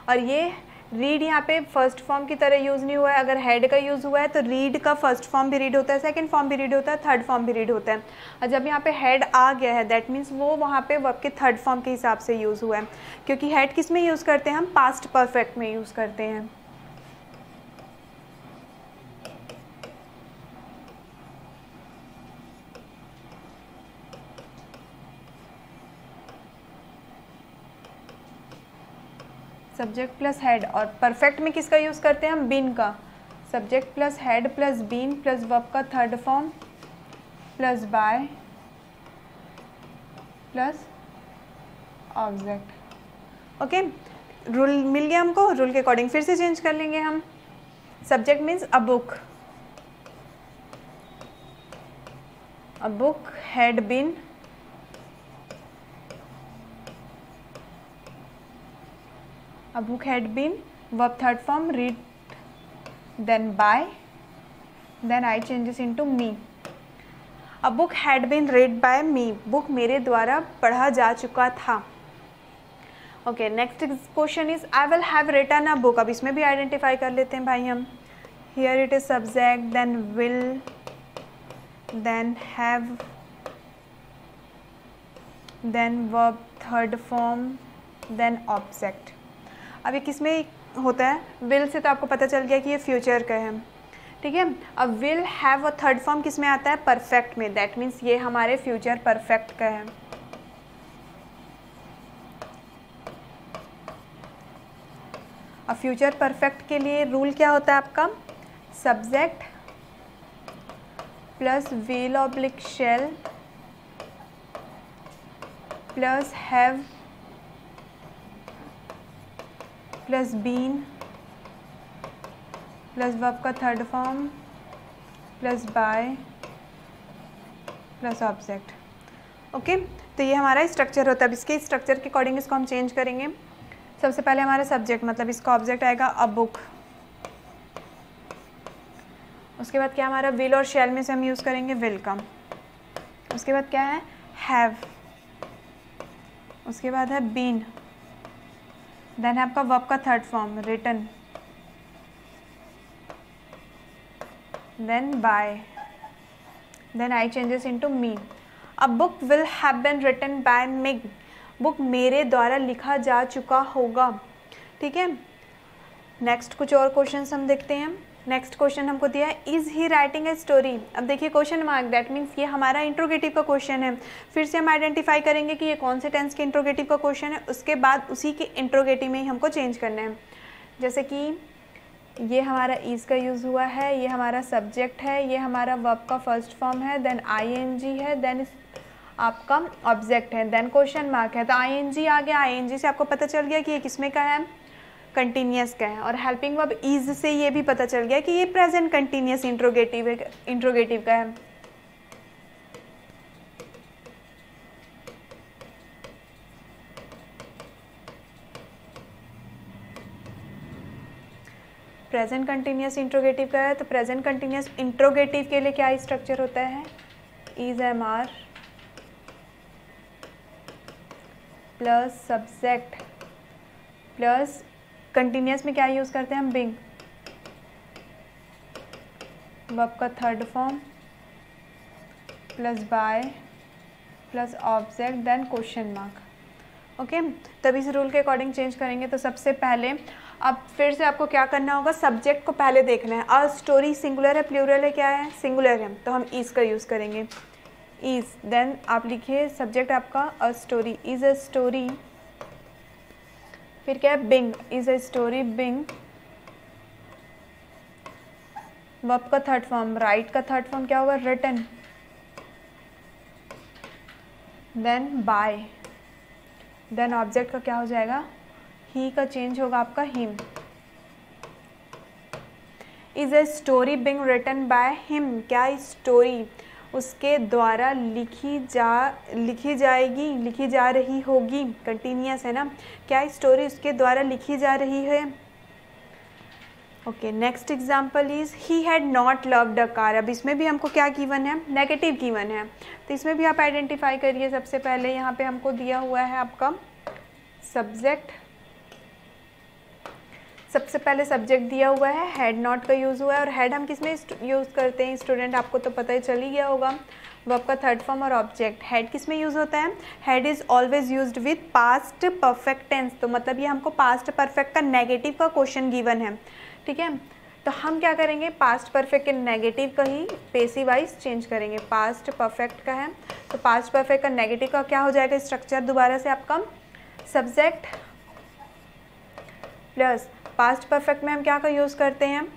और ये रीड यहाँ पे फर्स्ट फॉर्म की तरह यूज़ नहीं हुआ है। अगर हेड का यूज़ हुआ है तो रीड का फर्स्ट फॉर्म भी रीड होता है, सेकंड फॉर्म भी रीड होता है, थर्ड फॉर्म भी रीड होता है। और जब यहाँ पे हेड आ गया है दैट मीन्स वो वहाँ पे वर्ब के थर्ड फॉर्म के हिसाब से यूज़ हुआ है, क्योंकि हेड किस में यूज़ करते हैं हम, पास्ट परफेक्ट में यूज़ करते हैं। सब्जेक्ट प्लस हेड, और परफेक्ट में किसका यूज़ करते हैं हम, बीन का। Subject plus had plus been plus verb का third form plus by plus object. Okay, rule मिल गया हमको, रूल के अकॉर्डिंग फिर से चेंज कर लेंगे हम। Subject means a book, a book had been, a book had been, verb third form read, then by, then I changes into me. A book had been read by me, book मेरे द्वारा पढ़ा जा चुका था। Okay, next question is I will have written a book. अब इसमें भी आइडेंटिफाई कर लेते हैं भाई हम। Here it is subject, then will, then have, then verb third form, then object. अब ये किस में होता है, विल से तो आपको पता चल गया कि ये फ्यूचर का है। ठीक है, अब विल हैव और थर्ड फॉर्म किस में आता है, परफेक्ट में, दैट मीन्स ये हमारे फ्यूचर परफेक्ट का है। अब फ्यूचर परफेक्ट के लिए रूल क्या होता है आपका, subject plus will oblique shall plus have plus been plus verb का third form plus by plus object. Okay, तो ये हमारा स्ट्रक्चर होता है। अब इसके स्ट्रक्चर के अकॉर्डिंग इसको हम चेंज करेंगे। सबसे पहले हमारा सब्जेक्ट मतलब इसका ऑब्जेक्ट आएगा अ बुक। उसके बाद क्या हमारा विल और शैल में से हम यूज़ करेंगे विल का। उसके बाद क्या है, हैव। उसके बाद है बीन, देन है आपका वर्ब का third form written, then by, then I changes into me. A book will have been written by me, book मेरे द्वारा लिखा जा चुका होगा। ठीक है, नेक्स्ट कुछ और क्वेश्चंस हम देखते हैं। नेक्स्ट क्वेश्चन हमको दिया है, is he writing a story. अब देखिए क्वेश्चन मार्क, दैट मीन्स ये हमारा इंट्रोगेटिव का क्वेश्चन है। फिर से हम आइडेंटिफाई करेंगे कि ये कौन से टेंस के इंट्रोगेटिव का क्वेश्चन है, उसके बाद उसी के इंट्रोगेटिव में ही हमको चेंज करना है। जैसे कि ये हमारा इज का यूज़ हुआ है, ये हमारा सब्जेक्ट है, ये हमारा वर्ब का फर्स्ट फॉर्म है, देन आईएनजी है, देन आपका ऑब्जेक्ट है, देन क्वेश्चन मार्क है। तो आईएनजी आ गया, आईएनजी से आपको पता चल गया कि ये किसमें का है, कंटिन्यूस का है। और हेल्पिंग वर्ब इज से ये भी पता चल गया कि ये प्रेजेंट कंटिन्यूस इंट्रोगेटिव का है। प्रेजेंट कंटिन्यूस इंट्रोगेटिव का है, तो प्रेजेंट कंटिन्यूस इंट्रोगेटिव के लिए क्या स्ट्रक्चर होता है, is am are plus subject plus continuous में क्या यूज़ करते हैं हम, बिंग, वर्ब का third form plus by plus object then question mark. Okay, तब इस रूल के अकॉर्डिंग चेंज करेंगे। तो सबसे पहले अब फिर से आपको क्या करना होगा, सब्जेक्ट को पहले देखना है। अ स्टोरी सिंगुलर है प्लूरल है, क्या है, सिंगुलर है, तो हम इज का यूज़ करेंगे, इज। देन आप लिखिए सब्जेक्ट आपका a story, is a story, फिर क्या है, being, is a story being, verb का थर्ड फॉर्म, राइट का थर्ड फॉर्म क्या होगा, written, then by, then object का क्या हो जाएगा, ही का चेंज होगा आपका him. Is a story being written by him, क्या स्टोरी उसके द्वारा लिखी जाएगी, लिखी जा रही होगी, कंटिन्यूस है ना, क्या स्टोरी उसके द्वारा लिखी जा रही है। Okay, next example is he had not loved a car. अब इसमें भी हमको क्या गिवन है, नेगेटिव गिवन है, तो इसमें भी आप आइडेंटिफाई करिए। सबसे पहले यहाँ पे हमको दिया हुआ है आपका सब्जेक्ट, सबसे पहले सब्जेक्ट दिया हुआ है, हैड नॉट का यूज़ हुआ है, और हैड हम किस में यूज़ करते हैं स्टूडेंट, आपको तो पता ही चल ही गया होगा, वर्ब का थर्ड फॉर्म और ऑब्जेक्ट। हैड किस में यूज़ होता है, had is always used with past perfect tense, तो मतलब ये हमको पास्ट परफेक्ट का नेगेटिव का क्वेश्चन गिवन है, ठीक है। तो हम क्या करेंगे, पास्ट परफेक्ट के नेगेटिव का ही पेसिव वाइज चेंज करेंगे। पास्ट परफेक्ट का है तो पास्ट परफेक्ट का नेगेटिव का क्या हो जाएगा स्ट्रक्चर, दोबारा से आपका सब्जेक्ट प्लस पास्ट परफेक्ट में हम क्या का यूज़ करते हैं,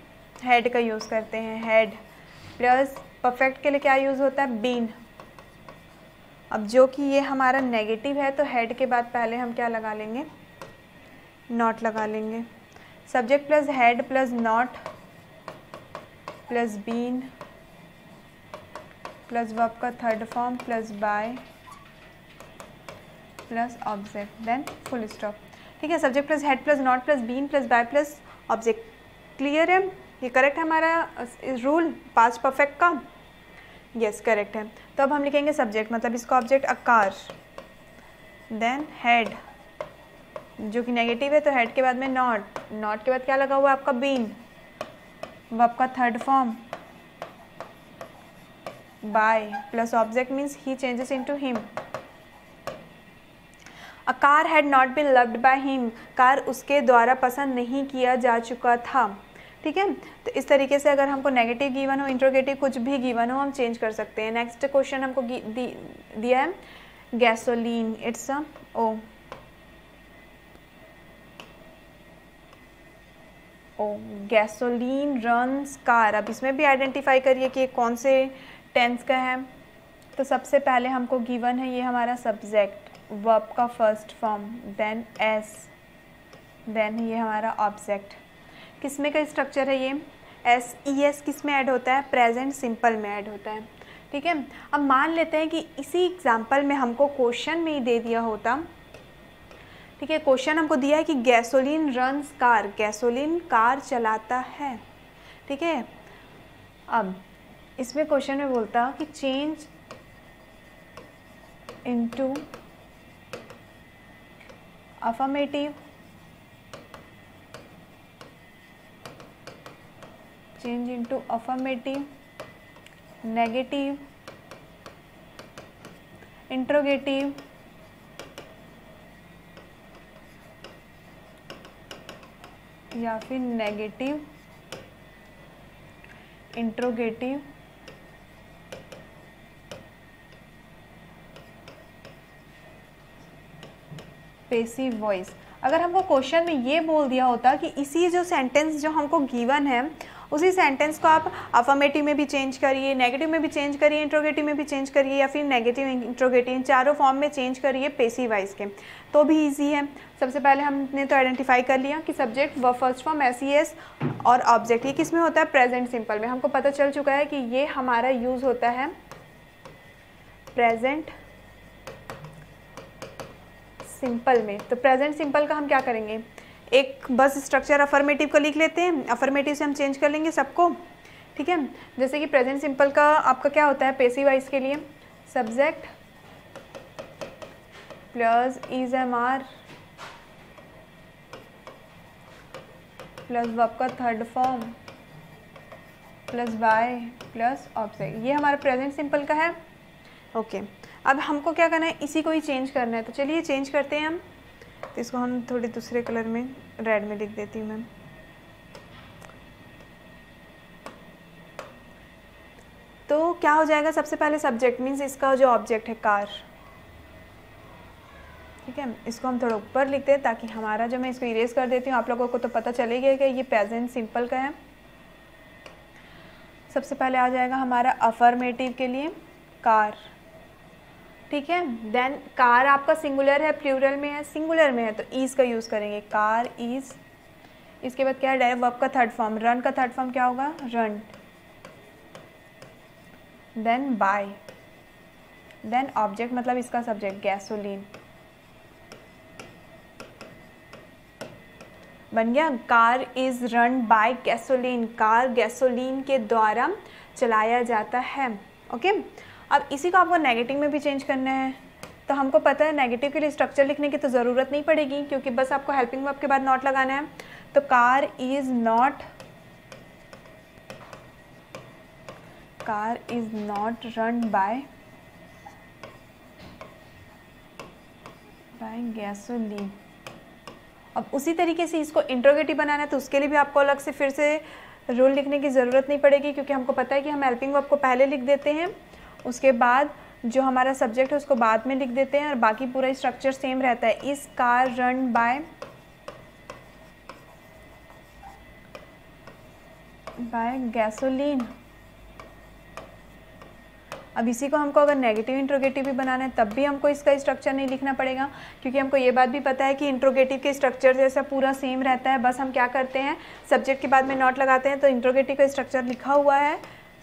हैड का यूज़ करते हैं, हैड प्लस परफेक्ट के लिए क्या यूज़ होता है, बीन। अब जो कि ये हमारा नेगेटिव है तो हैड के बाद पहले हम क्या लगा लेंगे, नॉट लगा लेंगे। Subject plus had plus not plus been plus verb का third form plus by plus object then full stop, ठीक है। Subject plus had plus not plus been plus by plus object, clear है, ये करेक्ट है हमारा रूल पास्ट परफेक्ट का, यस करेक्ट है। तो अब हम लिखेंगे सब्जेक्ट मतलब इसका object a car, then had जो कि नेगेटिव है तो हेड के बाद में नॉट, नॉट के बाद क्या लगा हुआ है आपका बीन, वर्ब का third form by plus object means he changes into him. A car had not been loved by him, car उसके द्वारा पसंद नहीं किया जा चुका था, ठीक है। तो इस तरीके से अगर हमको नेगेटिव गिवन हो, इंट्रोगेटिव कुछ भी गिवन हो, हम चेंज कर सकते हैं। नेक्स्ट क्वेश्चन हमको दिया है gasoline, it's a gasoline runs car. अब इसमें भी आइडेंटिफाई करिए कि कौन से टेंस का है। तो सबसे पहले हमको गिवन है ये हमारा सब्जेक्ट, वर्ब का first form, then S, then ये हमारा ऑब्जेक्ट। किसमें का स्ट्रक्चर है ये, एस ई एस किस में ऐड होता है, प्रेजेंट सिंपल में ऐड होता है, ठीक है। अब मान लेते हैं कि इसी एग्जाम्पल में हमको क्वेश्चन में ही दे दिया होता, ठीक है। क्वेश्चन हमको दिया है कि gasoline runs car, gasoline car चलाता है, ठीक है। अब इसमें क्वेश्चन में बोलता कि change into affirmative, change into affirmative, negative, interrogative, या फिर नेगेटिव, इंट्रोगेटिव, पेसिव वॉइस। अगर हमको क्वेश्चन में ये बोल दिया होता कि इसी जो सेंटेंस जो हमको गिवन है उसी सेंटेंस को आप अफर्मेटिव में भी चेंज करिए, नेगेटिव में भी चेंज करिए, इंट्रोगेटिव में भी चेंज करिए, या फिर नेगेटिव इंट्रोगेटिव इन चारों फॉर्म में चेंज करिए पेसिव वॉइस के, तो भी इजी है। सबसे पहले हमने तो आइडेंटिफाई कर लिया कि सब्जेक्ट व first form S E S और ऑब्जेक्ट, ये किस में होता है, प्रेजेंट सिंपल में। हमको पता चल चुका है कि ये हमारा यूज़ होता है प्रेजेंट सिंपल में। तो प्रेजेंट सिंपल का हम क्या करेंगे, एक बस स्ट्रक्चर अफर्मेटिव का लिख लेते हैं, अफर्मेटिव से हम चेंज कर लेंगे सबको, ठीक है। जैसे कि प्रेजेंट सिंपल का आपका क्या होता है पैसिव वॉइस के लिए, subject plus is am are plus verb का third form plus by plus object, ये हमारा प्रेजेंट सिंपल का है। ओके, अब हमको क्या करना है, इसी को ही चेंज करना है, तो चलिए चेंज करते हैं हम। तो इसको हम थोड़े दूसरे कलर में रेड में लिख देती हूँ मैम। तो क्या हो जाएगा, सबसे पहले सब्जेक्ट मीन्स इसका जो ऑब्जेक्ट है कार, ठीक है, इसको हम थोड़ा ऊपर लिखते हैं ताकि हमारा जो, मैं इसको इरेज कर देती हूँ, आप लोगों को तो पता चलेगा कि ये प्रेजेंट सिंपल का है। सबसे पहले आ जाएगा हमारा अफर्मेटिव के लिए कार, ठीक है। देन कार आपका सिंगुलर है प्लूरल में है, सिंगुलर में है तो ईज का यूज़ करेंगे, कार इज। इसके बाद क्या है, डायरेक्ट वर्ब का थर्ड फॉर्म, रन का थर्ड फॉर्म क्या होगा, run. Then by, then object मतलब इसका सब्जेक्ट गैसोलीन, बन गया। Car is run by gasoline, car gasoline के द्वारा चलाया जाता है। ओके, अब इसी को आपको नेगेटिव में भी चेंज करना है, तो हमको पता है नेगेटिव के लिए स्ट्रक्चर लिखने की तो ज़रूरत नहीं पड़ेगी क्योंकि बस आपको हेल्पिंग वर्ब के बाद नॉट लगाना है। तो car is not run by gasoline. अब उसी तरीके से इसको इंट्रोगेटिव बनाना है तो उसके लिए भी आपको अलग से फिर से रूल लिखने की ज़रूरत नहीं पड़ेगी क्योंकि हमको पता है कि हम हेल्पिंग वर्ब को पहले लिख देते हैं, उसके बाद जो हमारा सब्जेक्ट है उसको बाद में लिख देते हैं और बाकी पूरा स्ट्रक्चर सेम रहता है। इस कार रन बाय गैसोलीन। अब इसी को हमको अगर नेगेटिव इंट्रोगेटिव भी बनाना है तब भी हमको इसका स्ट्रक्चर नहीं लिखना पड़ेगा क्योंकि हमको ये बात भी पता है कि इंट्रोगेटिव के स्ट्रक्चर जैसा पूरा सेम रहता है। बस हम क्या करते हैं, सब्जेक्ट के बाद में नॉट लगाते हैं। तो इंट्रोगेटिव का स्ट्रक्चर लिखा हुआ है,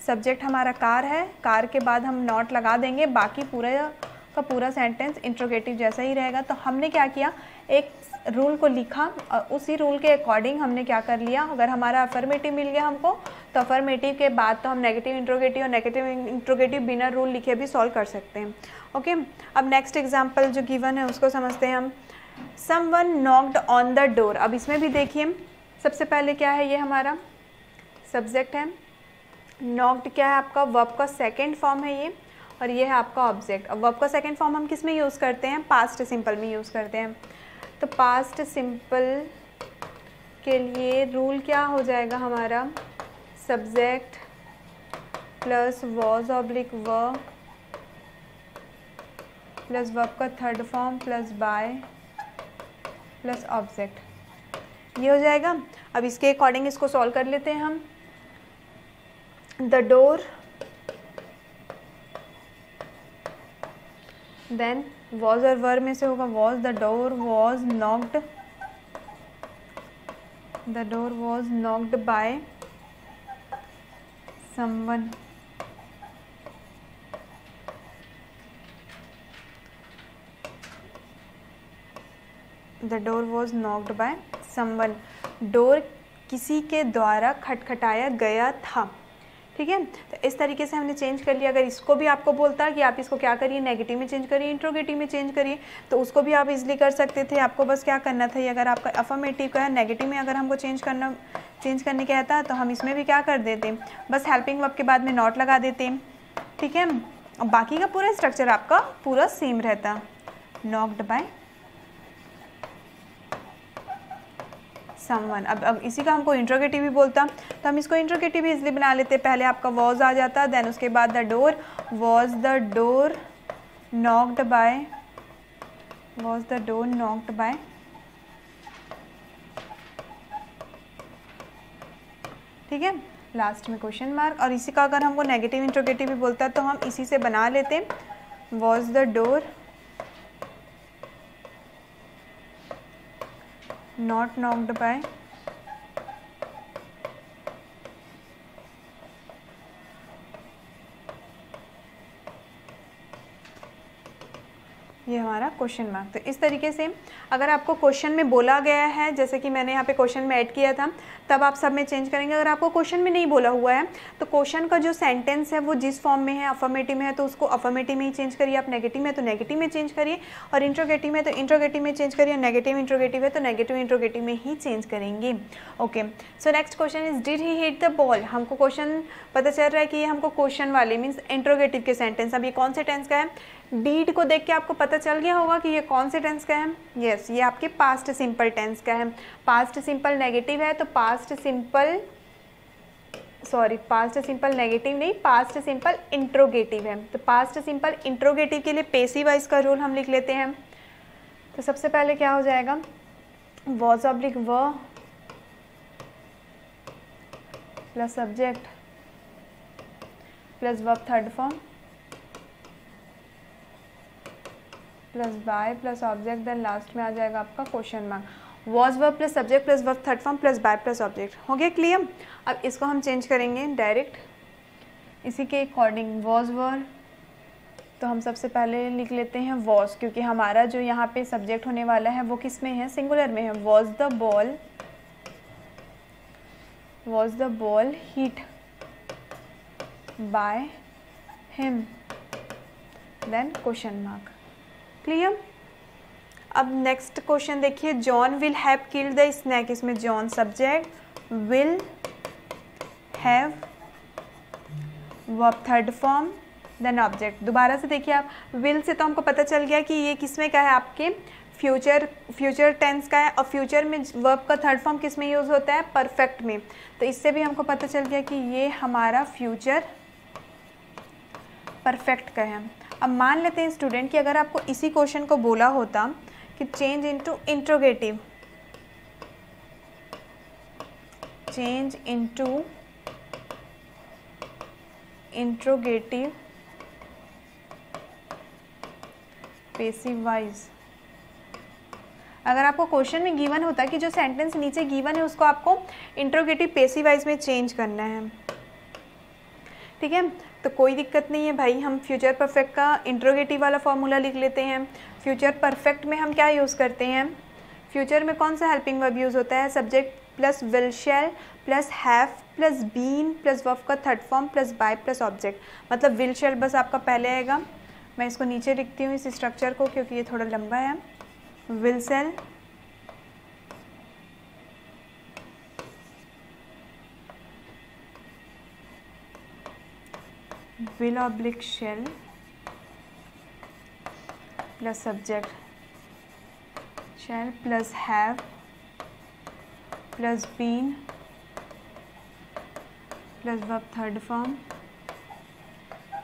सब्जेक्ट हमारा कार है, कार के बाद हम नॉट लगा देंगे, बाकी पूरा का पूरा सेंटेंस इंट्रोगेटिव जैसा ही रहेगा। तो हमने क्या किया, एक रूल को लिखा और उसी रूल के अकॉर्डिंग हमने क्या कर लिया, अगर हमारा अफर्मेटिव मिल गया हमको तो अफर्मेटिव के बाद तो हम नेगेटिव इंट्रोगेटिव और नेगेटिव इंट्रोगेटिव बिना रूल लिखे भी सॉल्व कर सकते हैं। ओके, अब नेक्स्ट एग्जांपल जो गिवन है उसको समझते हैं हम। Someone knocked on the door. अब इसमें भी देखिए सबसे पहले क्या है, ये हमारा सब्जेक्ट है, नॉक्ड क्या है आपका वर्ब का सेकेंड फॉर्म है ये, और ये है आपका ऑब्जेक्ट। अब वर्ब का सेकेंड फॉर्म हम किस में यूज़ करते हैं, पास्ट सिंपल में यूज़ करते हैं। तो पास्ट सिंपल के लिए रूल क्या हो जाएगा हमारा, subject plus was oblique verb plus verb का third form plus by plus object, ये हो जाएगा। अब इसके अकॉर्डिंग इसको सॉल्व कर लेते हैं हम। द डोर, देन वॉज और वर में से होगा was, the door was knocked, the door was knocked by someone, the door was knocked by someone, door किसी के द्वारा खटखटाया गया था। ठीक है, तो इस तरीके से हमने चेंज कर लिया। अगर इसको भी आपको बोलता कि आप इसको क्या करिए, नेगेटिव में चेंज करिए, इंट्रोगेटिव में चेंज करिए, तो उसको भी आप इजीली कर सकते थे। आपको बस क्या करना था, ये अगर आपका अफर्मेटिव का है, नेगेटिव में अगर हमको चेंज करने कहता तो हम इसमें भी क्या कर देते, बस हेल्पिंग वर्ब के बाद में नॉट लगा देते। ठीक है, और बाकी का पूरा स्ट्रक्चर आपका पूरा सेम रहता, नॉक्ड बाय समवन। अब इसी का हमको इंट्रोगेटिव भी बोलता तो हम इसको इंट्रोगेटिव भी इजीली बना लेते। पहले आपका वॉज आ जाता, देन उसके बाद the door, was the door knocked by, was the door knocked by, ठीक है, लास्ट में क्वेश्चन मार्क। और इसी का अगर हमको नेगेटिव इंट्रोगेटिव भी बोलता तो हम इसी से बना लेते, was the door not knocked by, ये हमारा क्वेश्चन मार्क। तो इस तरीके से अगर आपको क्वेश्चन में बोला गया है, जैसे कि मैंने यहाँ पे क्वेश्चन में ऐड किया था, तब आप सब में चेंज करेंगे। अगर आपको क्वेश्चन में नहीं बोला हुआ है तो क्वेश्चन का जो सेंटेंस है वो जिस फॉर्म में है, अफर्मेटिव में है तो उसको अफर्मेटिव में ही चेंज करिए, आप नेगेटिव में तो नेगेटिव में चेंज करिए, और इंट्रोगेटिव में तो इंट्रोगेटिव में चेंज करिए, नेगेटिव इंट्रोगेटिव है तो नेगेटिव इंट्रोगेटिव में ही चेंज करेंगे। Okay, so next question is did he hit the ball. हमको क्वेश्चन पता चल रहा है कि ये हमको क्वेश्चन वाले मीन्स इंट्रोगेटिव के सेंटेंस। अब ये कौन से टेंस का है? डीड को देख के आपको पता चल गया होगा कि ये कौन से टेंस का है। यस, ये आपके पास्ट सिंपल टेंस का है। पास्ट सिंपल नेगेटिव है तो पास्ट सिंपल नेगेटिव नहीं, पास्ट सिंपल इंट्रोगेटिव है। तो पास्ट सिंपल इंट्रोगेटिव के लिए पेसिव वॉइस का रूल हम लिख लेते हैं। तो सबसे पहले क्या हो जाएगा, was oblique were plus subject plus verb third form plus by plus object, then last में आ जाएगा आपका question mark. Was verb plus subject plus verb third form plus by plus object. हो गया क्लियर? अब इसको हम चेंज करेंगे डायरेक्ट इसी के अकॉर्डिंग। वॉज वर्ब तो हम सबसे पहले लिख लेते हैं वॉज, क्योंकि हमारा जो यहाँ पे सब्जेक्ट होने वाला है वो किस में है? सिंगुलर में है। Was the ball hit by him, then question mark. Clear? अब नेक्स्ट क्वेश्चन देखिए, John will have killed the snake. इसमें John subject, will have verb third form, then object. दोबारा से देखिए आप, विल से तो हमको पता चल गया कि ये किसमें का है, आपके फ्यूचर टेंस का है, और फ्यूचर में वर्ब का थर्ड फॉर्म किस में यूज़ होता है? परफेक्ट में। तो इससे भी हमको पता चल गया कि ये हमारा फ्यूचर परफेक्ट का है। अब मान लेते हैं स्टूडेंट कि अगर आपको इसी क्वेश्चन को बोला होता कि change into interrogative, passive wise. अगर आपको क्वेश्चन में गिवन होता कि जो सेंटेंस नीचे गिवन है उसको आपको इंट्रोगेटिव पेसिव वाइज में चेंज करना है, ठीक है, तो कोई दिक्कत नहीं है भाई। हम फ्यूचर परफेक्ट का इंट्रोगेटिव वाला फॉर्मूला लिख लेते हैं। फ्यूचर परफेक्ट में हम क्या यूज़ करते हैं? फ्यूचर में कौन सा हेल्पिंग वर्ब यूज़ होता है? Subject plus will shall plus have plus been plus verb का third form plus by plus object. मतलब विल शैल बस आपका पहले आएगा। मैं इसको नीचे लिखती हूँ इस स्ट्रक्चर को, क्योंकि ये थोड़ा लंबा है। Will shell will oblique shall plus subject shall plus have plus been plus verb third form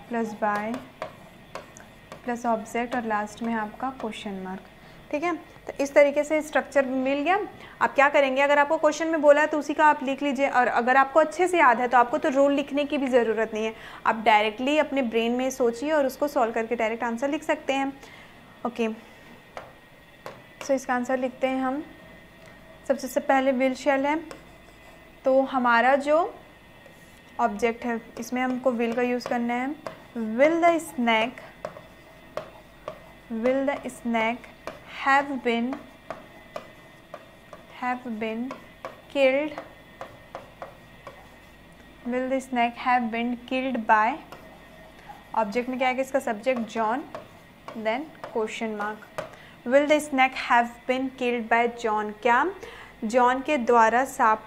plus by plus object और लास्ट में आपका क्वेश्चन मार्क। ठीक है, तो इस तरीके से स्ट्रक्चर मिल गया। आप क्या करेंगे, अगर आपको क्वेश्चन में बोला है तो उसी का आप लिख लीजिए, और अगर आपको अच्छे से याद है तो आपको तो रूल लिखने की भी ज़रूरत नहीं है। आप डायरेक्टली अपने ब्रेन में सोचिए और उसको सॉल्व करके डायरेक्ट आंसर लिख सकते हैं। ओके, सो इसका आंसर लिखते हैं हम। सबसे पहले विल शैल है, तो हमारा जो ऑब्जेक्ट है इसमें हमको विल का यूज़ करना है। Will the snack have been killed, will the snake have been killed by, object में क्या है, इसका subject John, then question mark. Will the snake have been killed by John, क्या जॉन के द्वारा सांप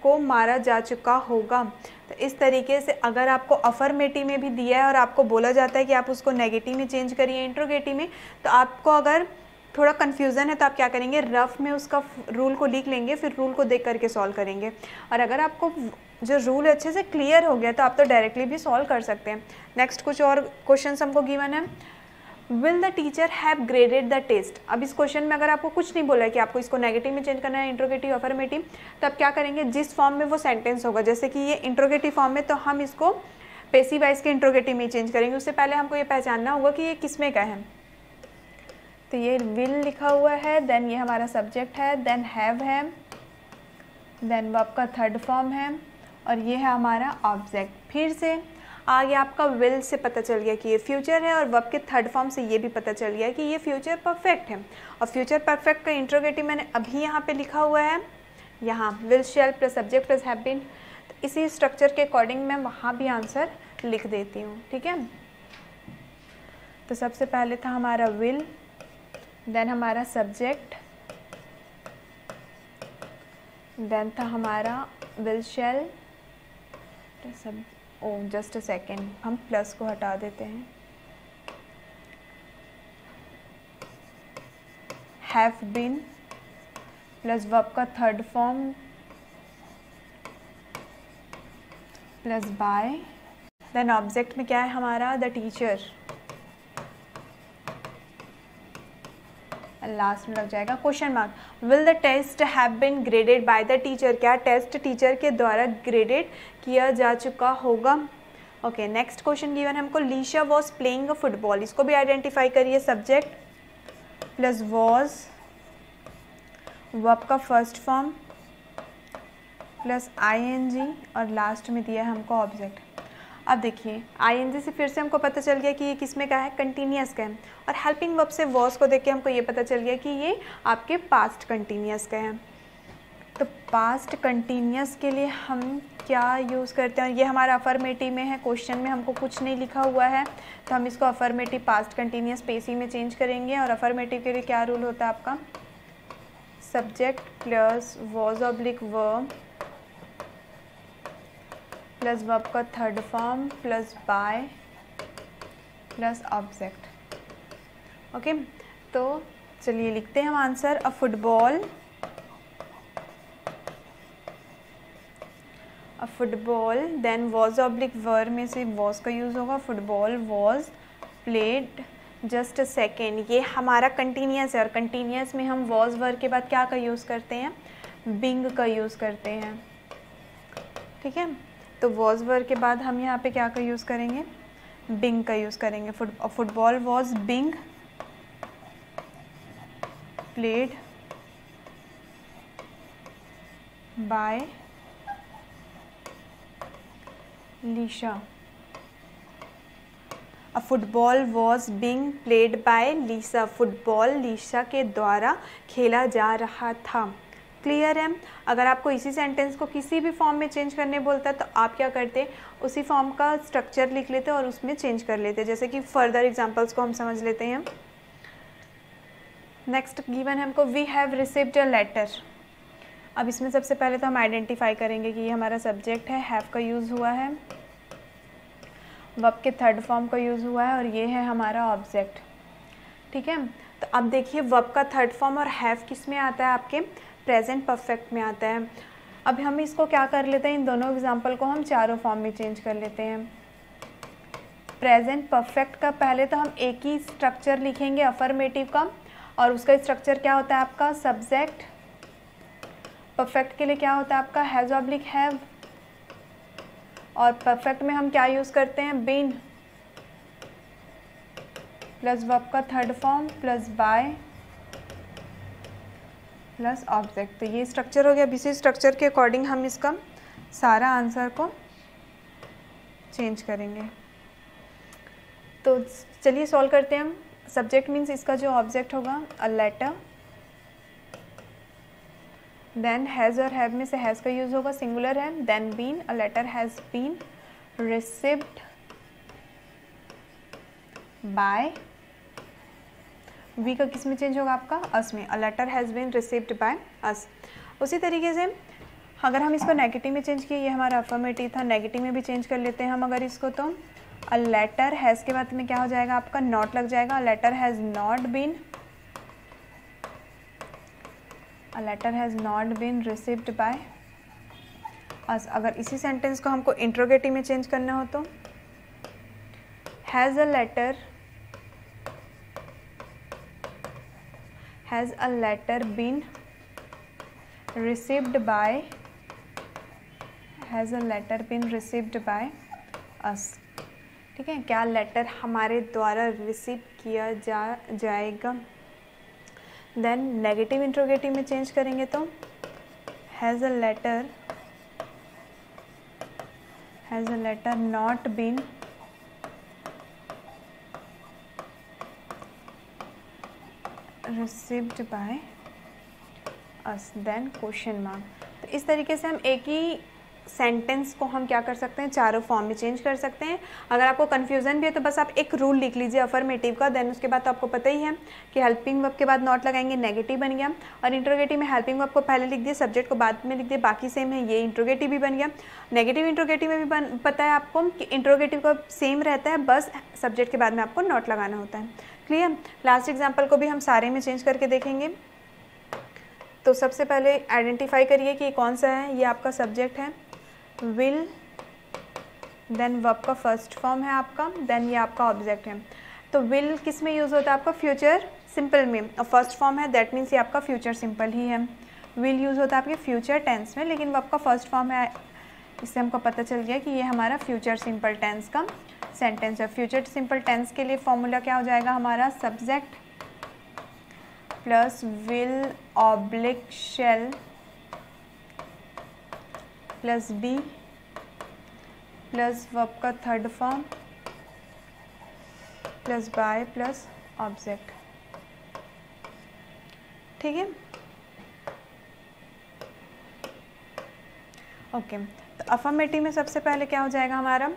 को मारा जा चुका होगा। तो इस तरीके से अगर आपको अफर्मेटिव में भी दिया है और आपको बोला जाता है कि आप उसको नेगेटिव में चेंज करिए इंट्रोगेटिव में, तो आपको अगर थोड़ा कन्फ्यूज़न है तो आप क्या करेंगे, रफ में उसका रूल को लिख लेंगे, फिर रूल को देख करके सॉल्व करेंगे। और अगर आपको जो रूल अच्छे से क्लियर हो गया तो आप तो डायरेक्टली भी सॉल्व कर सकते हैं। नेक्स्ट कुछ और क्वेश्चन हमको गिवन है। Will the teacher have graded the test. अब इस क्वेश्चन में अगर आपको कुछ नहीं बोला है कि आपको इसको नेगेटिव में चेंज करना है, इंट्रोगेटिव अफर्मेटिव, तो आप क्या करेंगे, जिस फॉर्म में वो सेंटेंस होगा, जैसे कि ये इंट्रोगेटिव फॉर्म में, तो हम इसको पेसिव वाइज के इंट्रोगेटिव में चेंज करेंगे। उससे पहले हमको ये पहचानना होगा कि ये किस में का है। तो ये विल लिखा हुआ है, देन ये हमारा सब्जेक्ट है, देन हैव है, देन वर्ब का थर्ड फॉर्म है, और ये है हमारा ऑब्जेक्ट। फिर से आगे आपका विल से पता चल गया कि ये फ्यूचर है, और वर्ब के थर्ड फॉर्म से ये भी पता चल गया कि ये फ्यूचर परफेक्ट है। और फ्यूचर परफेक्ट का इंट्रोगेटिव मैंने अभी यहाँ पे लिखा हुआ है, यहाँ will shall plus subject plus have been. तो इसी स्ट्रक्चर के अकॉर्डिंग मैं वहाँ भी आंसर लिख देती हूँ, ठीक है। तो सबसे पहले था हमारा विल, देन हमारा सब्जेक्ट, देन था हमारा विल शैल, सब जस्ट अ सेकेंड, हम प्लस को हटा देते हैं, हैव बीन प्लस वर्ब का third form plus by, then object में क्या है हमारा द टीचर, लास्ट में लग जाएगा question mark. Will the test have been graded by the teacher, क्या टेस्ट टीचर के द्वारा ग्रेडेड किया जा चुका होगा। ओके, नेक्स्ट क्वेश्चन गिवन है हमको, Lisha was playing a football, इसको भी आइडेंटिफाई करिए, सब्जेक्ट प्लस वॉज वर्ब का फर्स्ट फॉर्म प्लस आईएनजी, और लास्ट में दिया है हमको ऑब्जेक्ट। अब देखिए आईएनजी से फिर से हमको पता चल गया कि ये किस में का है, कंटिन्यूअस का है, और हेल्पिंग वर्ब से वॉज को देख के हमको ये पता चल गया कि ये आपके पास्ट कंटिन्यूअस का है। तो पास्ट कंटिन्यूअस के लिए हम क्या यूज़ करते हैं, ये हमारा अफर्मेटिव में है, क्वेश्चन में हमको कुछ नहीं लिखा हुआ है, तो हम इसको अफर्मेटिव पास्ट कंटिन्यूअस पेसी में चेंज करेंगे। और अफर्मेटिव के लिए क्या रूल होता है आपका, subject plus was oblique verb plus verb का third form plus by plus object. Okay, तो चलिए लिखते हैं हम answer. A football then was oblique verb में से वॉज का यूज़ होगा, football was played just a second, ये हमारा कंटिन्यूअस है, और कंटिन्यूअस में हम वॉज वर्ब के बाद क्या का यूज़ करते हैं, बिंग का यूज़ करते हैं, ठीक है। तो वॉज वर्ब के बाद हम यहाँ पे क्या का यूज़ करेंगे, बिंग का यूज़ करेंगे। Football was being played by Lisha, a football was being played by Lisa, football Lisha के द्वारा खेला जा रहा था। क्लियर है। अगर आपको इसी सेंटेंस को किसी भी फॉर्म में चेंज करने बोलता है तो आप क्या करते, उसी फॉर्म का स्ट्रक्चर लिख लेते और उसमें चेंज कर लेते। जैसे कि फर्दर एग्जांपल्स को हम समझ लेते हैं। नेक्स्ट गिवन है हमको, we have received a letter. अब इसमें सबसे पहले तो हम आइडेंटिफाई करेंगे कि ये हमारा सब्जेक्ट है, हैव का यूज़ हुआ है, वर्ब के थर्ड फॉर्म का यूज़ हुआ है, और ये है हमारा ऑब्जेक्ट, ठीक है। तो अब देखिए वर्ब का थर्ड फॉर्म और हैव किस में आता है, आपके प्रेजेंट परफेक्ट में आता है। अब हम इसको क्या कर लेते हैं, इन दोनों एग्जाम्पल को हम चारों फॉर्म में चेंज कर लेते हैं। प्रेजेंट परफेक्ट का पहले तो हम एक ही स्ट्रक्चर लिखेंगे अफर्मेटिव का, और उसका स्ट्रक्चर क्या होता है आपका, सब्जेक्ट। परफेक्ट के लिए क्या होता है आपका, हैज़ ऑब्लिक हैव, और परफेक्ट में हम क्या यूज़ करते हैं, बीन प्लस वर्ब का third form plus by plus object. तो ये स्ट्रक्चर हो गया। इसी स्ट्रक्चर के अकॉर्डिंग हम इसका सारा आंसर को चेंज करेंगे। तो चलिए सॉल्व करते हैं हम। सब्जेक्ट मीन्स इसका जो ऑब्जेक्ट होगा अ लेटर, देन हैज़ और हैव में से हैज़ का यूज़ होगा, सिंगुलर है, then been, a letter has been received by, we का किस में चेंज होगा आपका, अस में, a letter has been received by us. उसी तरीके से अगर हम इसको नेगेटिव में चेंज किए, ये हमारा अफर्मेटिव था, नेगेटिव में भी चेंज कर लेते हैं हम अगर इसको, तो अ लेटर हैज़ के बाद में क्या हो जाएगा आपका, नॉट लग जाएगा, a letter has not been, a letter has not been received by us. अगर इसी सेंटेंस को हमको इंट्रोगेटिव में चेंज करना हो तो has a letter been received by, has a letter been received by us, ठीक है। क्या लेटर हमारे द्वारा रिसीव किया जाएगा। देन नेगेटिव इंट्रोगेटिव में चेंज करेंगे तो has a letter not been received by us, then question mark. तो इस तरीके से हम एक ही सेंटेंस को हम क्या कर सकते हैं, चारों फॉर्म में चेंज कर सकते हैं। अगर आपको कन्फ्यूज़न भी है तो बस आप एक रूल लिख लीजिए अफर्मेटिव का, देन उसके बाद तो आपको पता ही है कि हेल्पिंग वर्ब के बाद नॉट लगाएंगे, नेगेटिव बन गया। और इंट्रोगेटिव में हेल्पिंग वर्ब को पहले लिख दिए, सब्जेक्ट को बाद में लिख दिए, बाकी सेम है, ये इंट्रोगेटिव भी बन गया। नेगेटिव इंट्रोगेटिव में भी पता है आपको कि इंट्रोगेटिव का सेम रहता है, बस सब्जेक्ट के बाद में आपको नॉट लगाना होता है। क्लियर। लास्ट एग्जाम्पल को भी हम सारे में चेंज करके देखेंगे। तो सबसे पहले आइडेंटिफाई करिए कि कौन सा है। ये आपका सब्जेक्ट है विल, देन वर्ब का फर्स्ट फॉर्म है आपका, देन ये आपका ऑब्जेक्ट है। तो विल किस में यूज़ होता है आपका, फ्यूचर सिंपल में, और फर्स्ट फॉर्म है, दैट मीन्स ये आपका फ्यूचर सिंपल ही है। विल यूज़ होता है आपके फ्यूचर टेंस में, लेकिन वर्ब का फर्स्ट फॉर्म है, इससे हमको पता चल गया कि ये हमारा फ्यूचर सिंपल टेंस का सेंटेंस है। फ्यूचर सिंपल टेंस के लिए फॉर्मूला क्या हो जाएगा हमारा, subject plus will oblique shall plus be plus verb का third form plus by plus object. ठीक है, ओके। तो अफर्मेटिव में सबसे पहले क्या हो जाएगा हमारा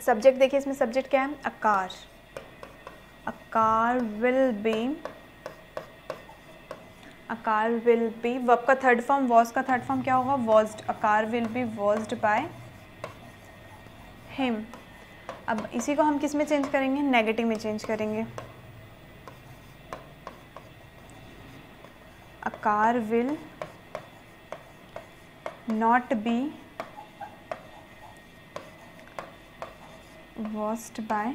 सब्जेक्ट, देखिए इसमें सब्जेक्ट क्या है, a car. A car will be, a car will be, verb का थर्ड फॉर्म, वॉज का थर्ड फॉर्म क्या होगा, washed. A car will be washed by him. अब इसी को हम किस में चेंज करेंगे, नेगेटिव में चेंज करेंगे। A car will not be washed by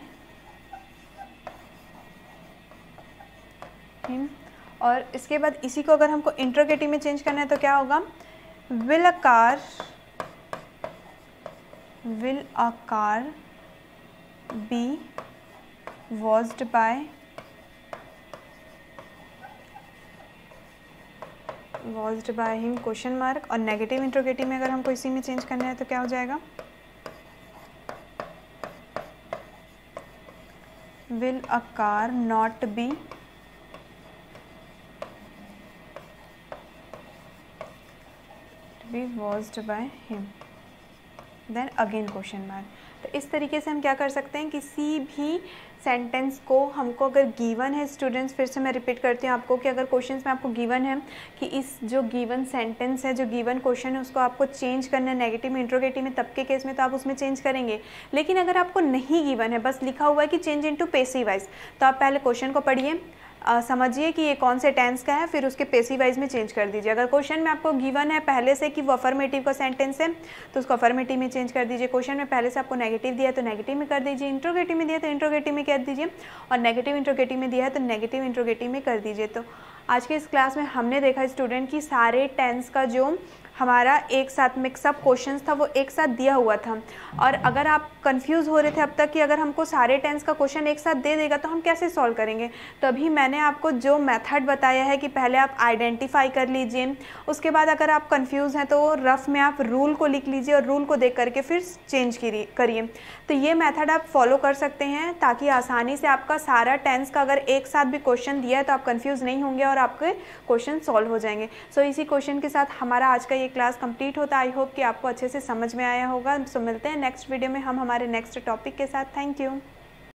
him. और इसके बाद इसी को अगर हमको इंट्रोगेटिव में चेंज करना है तो क्या होगा, will a car be washed by him question mark. और नेगेटिव इंट्रोगेटिव में अगर हमको इसी में चेंज करना है तो क्या हो जाएगा, will a car not be washed by him, then again question mark. तो इस तरीके से हम क्या कर सकते हैं, किसी भी सेंटेंस को हमको अगर गिवन है स्टूडेंट्स, फिर से मैं रिपीट करती हूँ आपको कि अगर क्वेश्चंस में आपको गिवन है कि इस जो गिवन सेंटेंस है, जो गिवन क्वेश्चन है, उसको आपको चेंज करना है नेगेटिव में इंट्रोगेटिव में, तब के केस में तो आप उसमें चेंज करेंगे। लेकिन अगर आपको नहीं गिवन है, बस लिखा हुआ है कि चेंज इनटू पैसिव वॉइस, तो आप पहले क्वेश्चन को पढ़िए, समझिए कि ये कौन से टेंस का है, फिर उसके पैसिव वाइज में चेंज कर दीजिए। अगर क्वेश्चन में आपको गिवन है पहले से कि वो अफर्मेटिव का सेंटेंस है तो उसको अफर्मेटिव में चेंज कर दीजिए। क्वेश्चन में पहले से आपको नेगेटिव दिया है तो नेगेटिव में कर दीजिए, इंट्रोगेटिव में दिया तो इंट्रोगेटिव में कर दीजिए, और नेगेटिव इंट्रोगेटिव में दिया है तो नेगेटिव इंट्रोगेटिव में कर दीजिए। तो आज के इस क्लास में हमने देखा स्टूडेंट कि सारे टेंस का जो हमारा एक साथ मिक्सअप क्वेश्चंस था वो एक साथ दिया हुआ था। और अगर आप कंफ्यूज हो रहे थे अब तक कि अगर हमको सारे टेंस का क्वेश्चन एक साथ दे देगा तो हम कैसे सॉल्व करेंगे, तो अभी मैंने आपको जो मेथड बताया है कि पहले आप आइडेंटिफाई कर लीजिए, उसके बाद अगर आप कंफ्यूज हैं तो रफ में आप रूल को लिख लीजिए और रूल को देख करके फिर चेंज करिए। तो ये मेथड आप फॉलो कर सकते हैं ताकि आसानी से आपका सारा टेंस का अगर एक साथ भी क्वेश्चन दिया है तो आप कंफ्यूज नहीं होंगे और आपके क्वेश्चन सॉल्व हो जाएंगे। सो इसी क्वेश्चन के साथ हमारा आज का ये क्लास कंप्लीट होता है। आई होप कि आपको अच्छे से समझ में आया होगा। सो मिलते हैं नेक्स्ट वीडियो में हम हमारे नेक्स्ट टॉपिक के साथ। Thank you.